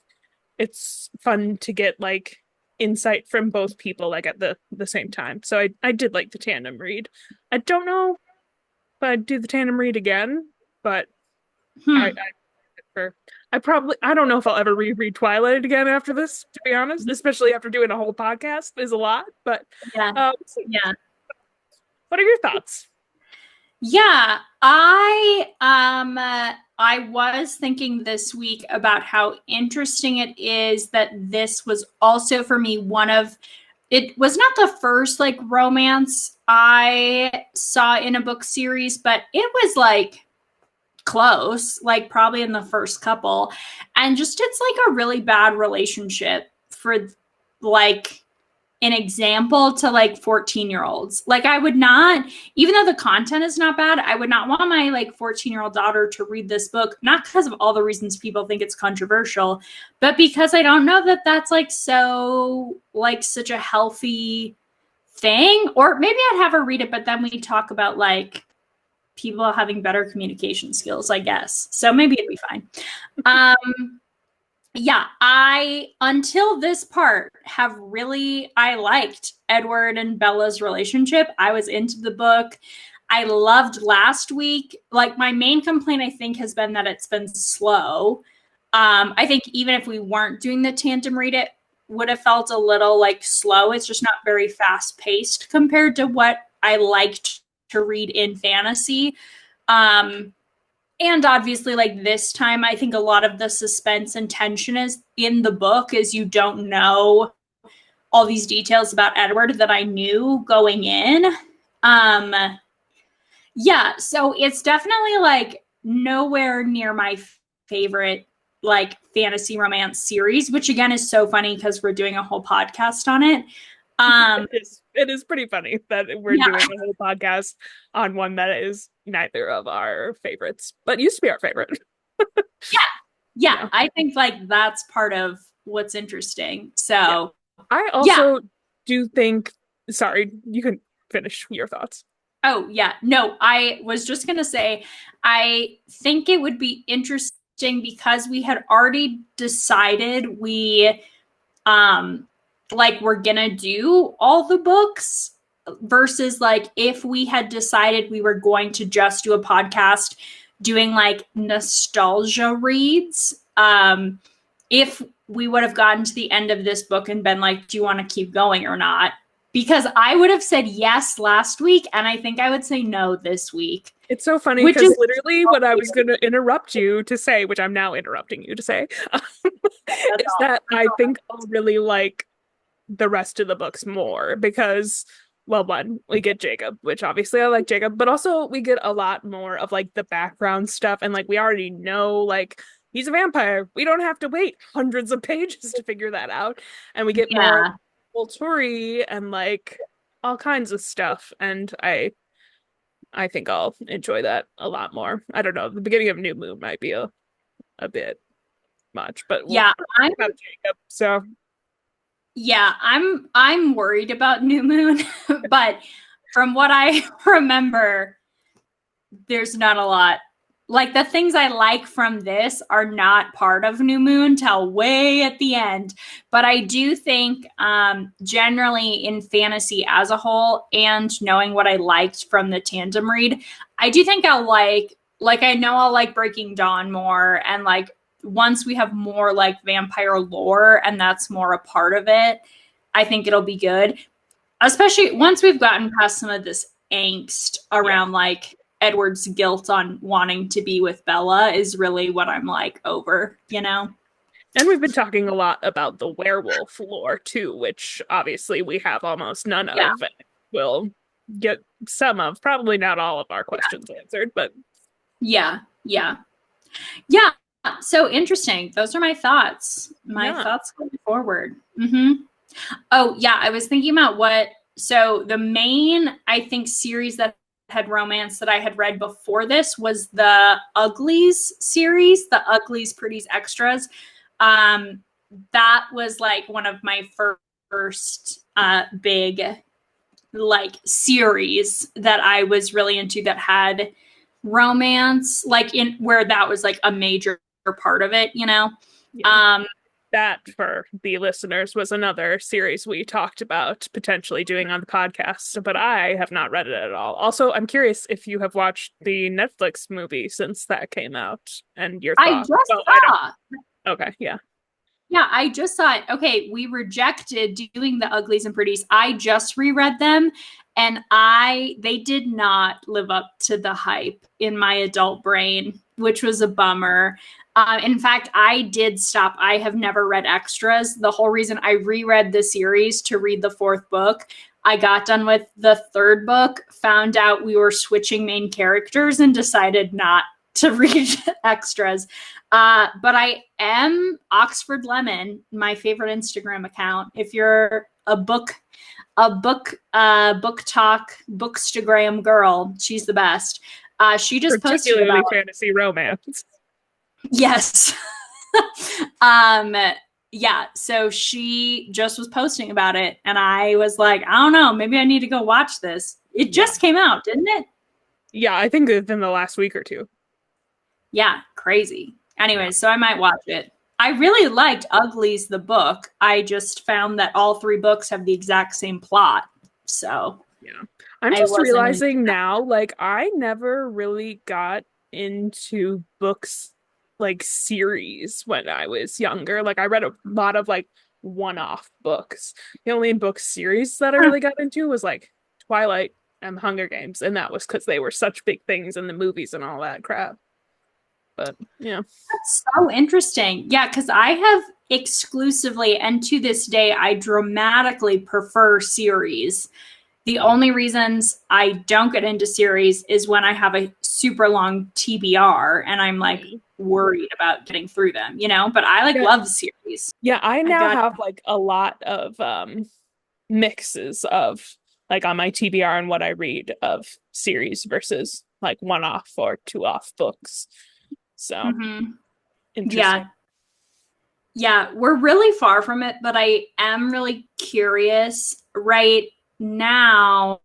it's fun to get like insight from both people like at the same time. So I did like the tandem read. I don't know if I'd do the tandem read again, but I Hmm. for I don't know if I'll ever reread Twilight again after this, to be honest, especially after doing a whole podcast is a lot. But Yeah. Yeah. what are your thoughts? Yeah, I was thinking this week about how interesting it is that this was also for me one of it was not the first like romance I saw in a book series, but it was like close, like probably in the first couple. And just it's like a really bad relationship for like an example to like 14-year-olds. Like I would not, even though the content is not bad, I would not want my like 14-year-old daughter to read this book, not because of all the reasons people think it's controversial, but because I don't know that that's like so like such a healthy thing. Or maybe I'd have her read it, but then we talk about like people having better communication skills, I guess. So maybe it'd be fine. Um yeah, I until this part have really I liked Edward and Bella's relationship. I was into the book. I loved last week. Like my main complaint I think has been that it's been slow. I think even if we weren't doing the tandem read, it would have felt a little like slow. It's just not very fast paced compared to what I liked to read in fantasy. Um, and obviously like this time I think a lot of the suspense and tension is in the book is you don't know all these details about Edward that I knew going in. um yeah, so it's definitely like nowhere near my favorite like fantasy romance series, which again is so funny because we're doing a whole podcast on it. It is pretty funny that we're Yeah. doing a whole podcast on one that is neither of our favorites, but used to be our favorite. Yeah, Yeah. I think like that's part of what's interesting. Yeah. So I yeah. also do think, sorry, you can finish your thoughts. Oh, yeah. No, I was just going to say, I think it would be interesting because we had already decided we, like, we're going to do all the books versus, like, if we had decided we were going to just do a podcast doing, like, nostalgia reads. if we would have gotten to the end of this book and been like, do you want to keep going or not? Because I would have said yes last week, and I think I would say no this week, It's so funny which because is literally so what I was weird. going to interrupt you to say, which I'm now interrupting you to say, That's is all. that I think I'll really like the rest of the books more because, well, one, we get Jacob, which obviously I like Jacob, but also we get a lot more of like the background stuff. And like we already know, like, he's a vampire. We don't have to wait hundreds of pages to figure that out. And we get more Yeah. Volturi and like all kinds of stuff. And I think I'll enjoy that a lot more. I don't know. The beginning of New Moon might be a bit much, but we'll Yeah, I'm have Jacob. So I'm worried about New Moon, but from what I remember, there's not a lot. Like the things I like from this are not part of New Moon till way at the end. But I do think generally in fantasy as a whole, and knowing what I liked from the tandem read, I do think I'll like I know I'll like Breaking Dawn more, and like once we have more like vampire lore and that's more a part of it, I think it'll be good. Especially once we've gotten past some of this angst yeah. around like Edward's guilt on wanting to be with Bella is really what I'm like over, you know? And we've been talking a lot about the werewolf lore too, which obviously we have almost none Yeah. of. And we'll get some of, probably not all of our questions answered, but Yeah. Yeah. Yeah. So interesting. Those are my thoughts. My yeah. thoughts going forward. Oh, yeah. I was thinking about so the main, I think, series that had romance that I had read before this was the Uglies series, the Uglies Pretties Extras. Um, that was like one of my first big like series that I was really into that had romance, like in where that was like a major part of it, you know? Yeah. Um, That, for the listeners, was another series we talked about potentially doing on the podcast, but I have not read it at all. Also, I'm curious if you have watched the Netflix movie since that came out and your I thoughts. just Well, I don't. saw. Okay, yeah. Yeah, I just saw it. Okay, we rejected doing the Uglies and Pretties. I just reread them, and they did not live up to the hype in my adult brain, which was a bummer. In fact, I did stop. I have never read extras. The whole reason I reread the series to read the fourth book, I got done with the third book, found out we were switching main characters, and decided not to read extras. But I am Oxford Lemon, my favorite Instagram account. If you're book talk, bookstagram girl, she's the best. She just posted Particularly about fantasy romance. yes. um, yeah. So she just was posting about it, and I was like, I don't know, maybe I need to go watch this. It Yeah. just came out, didn't it? Yeah, I think within the last week or two. Yeah, crazy. Yeah. Anyway, so I might watch it. I really liked Uglies the book. I just found that all three books have the exact same plot. So Yeah. I'm I just wasn't into realizing that. now, like, I never really got into books like series when I was younger. Like, I read a lot of like one-off books. The only book series that I really got into was like Twilight and Hunger Games, and that was because they were such big things in the movies and all that crap. But yeah. That's so interesting. Yeah, because I have exclusively, and to this day, I dramatically prefer series. The only reasons I don't get into series is when I have a super long TBR and I'm like Mhm. worried about getting through them, you know? But I like Yeah. love series. Yeah, I I now got have like a lot of mixes of like on my TBR and what I read of series versus like one off or two off books. So mhm. interesting. Yeah. Yeah, we're really far from it, but I am really curious right now.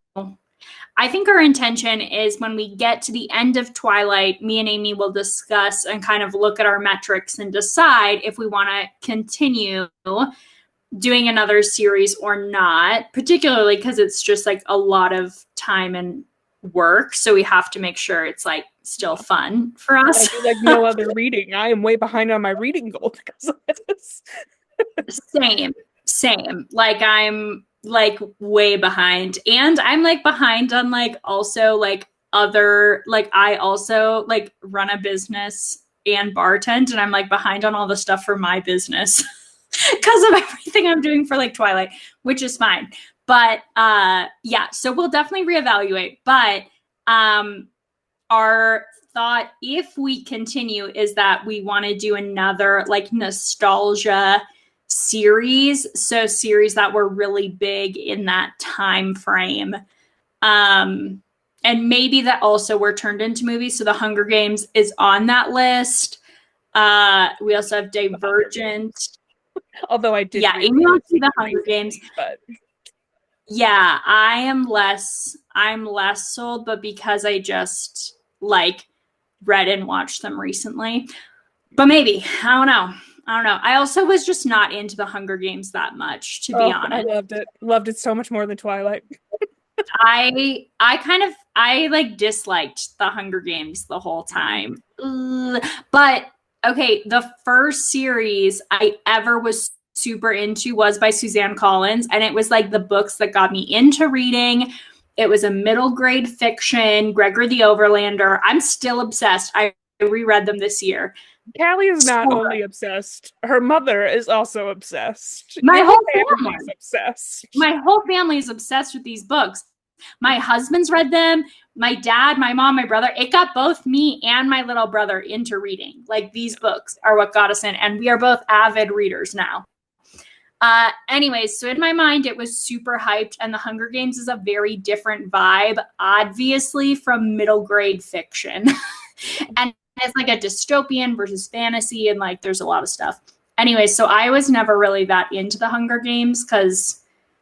I think our intention is when we get to the end of Twilight, me and Amy will discuss and kind of look at our metrics and decide if we want to continue doing another series or not, particularly because it's just like a lot of time and work, so we have to make sure it's like still fun for I us. do like no other reading. I am way behind on my reading goal because of this. Same. Like I'm like way behind, and I'm like behind on like also like other, like I also like run a business and bartend, and I'm like behind on all the stuff for my business because of everything I'm doing for like Twilight, which is fine. But yeah, so we'll definitely reevaluate. But our thought, if we continue, is that we want to do another like nostalgia series. So series that were really big in that time frame. And maybe that also were turned into movies. So the Hunger Games is on that list. We also have Divergent. Although I did Yeah, read Amy wants to see the recently, Hunger Games. but Yeah, I'm less sold, but because I just like read and watched them recently. But maybe. I don't know. I also was just not into the Hunger Games that much, to be oh, I honest. loved it. Loved it so much more than Twilight. I like disliked the Hunger Games the whole time. Ugh. But okay, the first series I ever was super into was by Suzanne Collins, and it was like the books that got me into reading. It was a middle grade fiction, Gregor the Overlander. I'm still obsessed. I reread them this year. Kallie is So not only obsessed, her mother is also obsessed. my Your whole whole family's family, obsessed. my whole family is obsessed with these books. My husband's read them. My dad, my mom, my brother. It got both me and my little brother into reading. Like these books are what got us in, and we are both avid readers now. Anyways, so in my mind, it was super hyped, and The Hunger Games is a very different vibe, obviously, from middle grade fiction. And it's like a dystopian versus fantasy, and like there's a lot of stuff. Anyway, so I was never really that into The Hunger Games because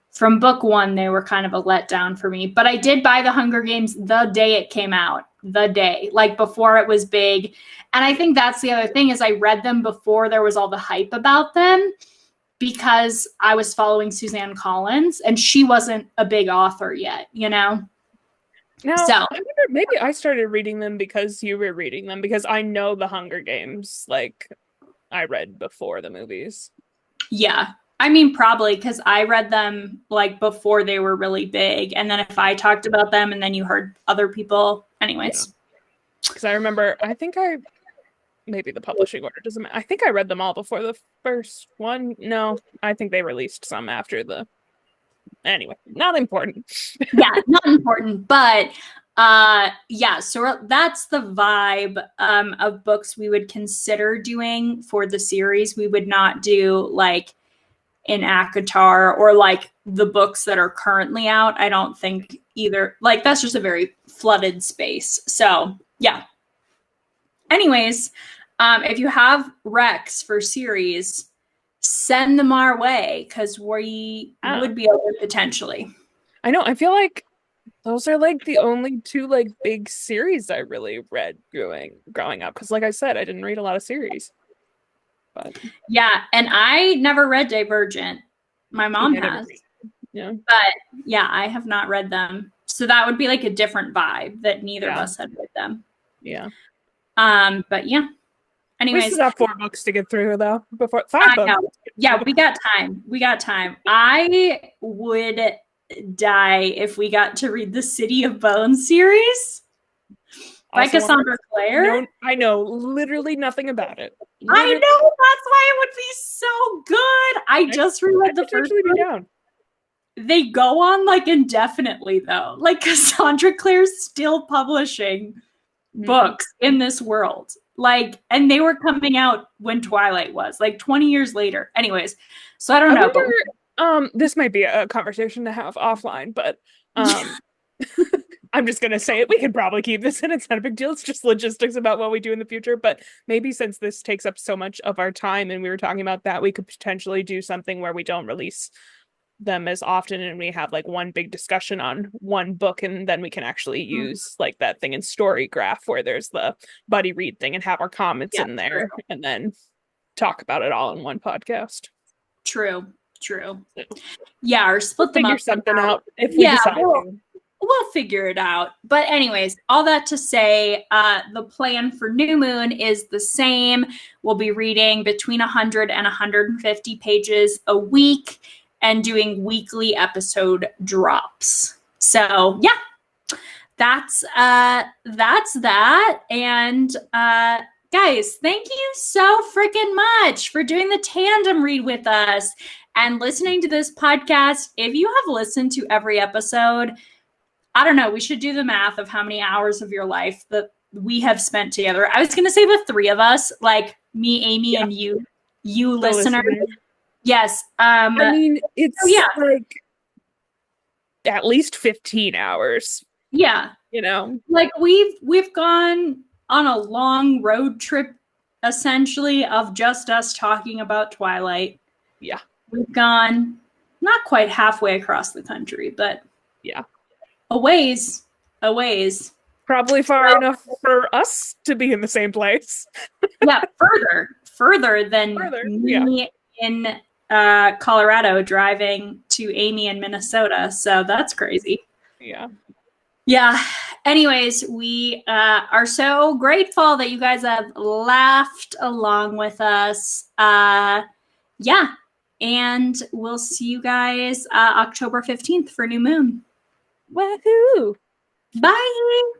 from book one, they were kind of a letdown for me. But I did buy The Hunger Games the day it came out, the day, like before it was big. And I think that's the other thing is I read them before there was all the hype about them because I was following Suzanne Collins and she wasn't a big author yet, you know? Now, So, I wonder, maybe I started reading them because you were reading them, because I know the Hunger Games, like, I read before the movies. yeah. I mean, probably because I read them like before they were really big. And then if I talked about them and then you heard other people, Yeah. anyways. Because I remember, maybe the publishing order doesn't matter. I think I read them all before the first one. No, I think they released some after the. Anyway, not important. Yeah, not important, but yeah, so that's the vibe of books we would consider doing for the series. We would not do like in ACOTAR or like the books that are currently out. I don't think either. Like that's just a very flooded space. So yeah. Anyways, if you have recs for series, send them our way because we would be open potentially. I know. I feel like those are like the only two like big series I really read growing up. Because like I said, I didn't read a lot of series. But Yeah, and I never read Divergent. My mom has. Yeah. But yeah, I have not read them. So that would be like a different vibe that neither of us had read them. Yeah. But yeah. We Anyways, still got 4 books to get through though. Before I 5 books. know. Yeah, we got time. We got time. I would die if we got to read the City of Bones series by Also Cassandra Clare. No, I know literally nothing about it. I know, that's why it would be so good. I just reread the first one. Down. They go on like indefinitely though. Like Cassandra Clare's still publishing books in this world. Like, and they were coming out when Twilight was, like 20 years later. Anyways, so I don't know. Wonder, this might be a conversation to have offline, but I'm just gonna say it. We could probably keep this in. It's not a big deal. It's just logistics about what we do in the future. But maybe since this takes up so much of our time and we were talking about that, we could potentially do something where we don't release them as often and we have like one big discussion on one book, and then we can actually use like that thing in Storygraph where there's the buddy read thing and have our comments in there and then talk about it all in one podcast. True. Yeah, or split them up. Figure something out if we decide we'll we'll figure it out. But anyways, all that to say, the plan for New Moon is the same. We'll be reading between 100 and 150 pages a week and doing weekly episode drops. So yeah, that's that. And guys, thank you so freaking much for doing the tandem read with us and listening to this podcast. If you have listened to every episode, I don't know, we should do the math of how many hours of your life that we have spent together. I was going to say the three of us, like me, Amy, and you listener. Yes. I mean, it's like at least 15 hours. Yeah. You know, like we've gone on a long road trip essentially of just us talking about Twilight. Yeah. We've gone not quite halfway across the country, but yeah, a ways. Probably far enough for us to be in the same place. Yeah, further than me in Colorado driving to Amy in Minnesota. So that's crazy. Yeah. Anyways, we are so grateful that you guys have laughed along with us. Yeah. And we'll see you guys October 15th for New Moon. Woohoo! Bye.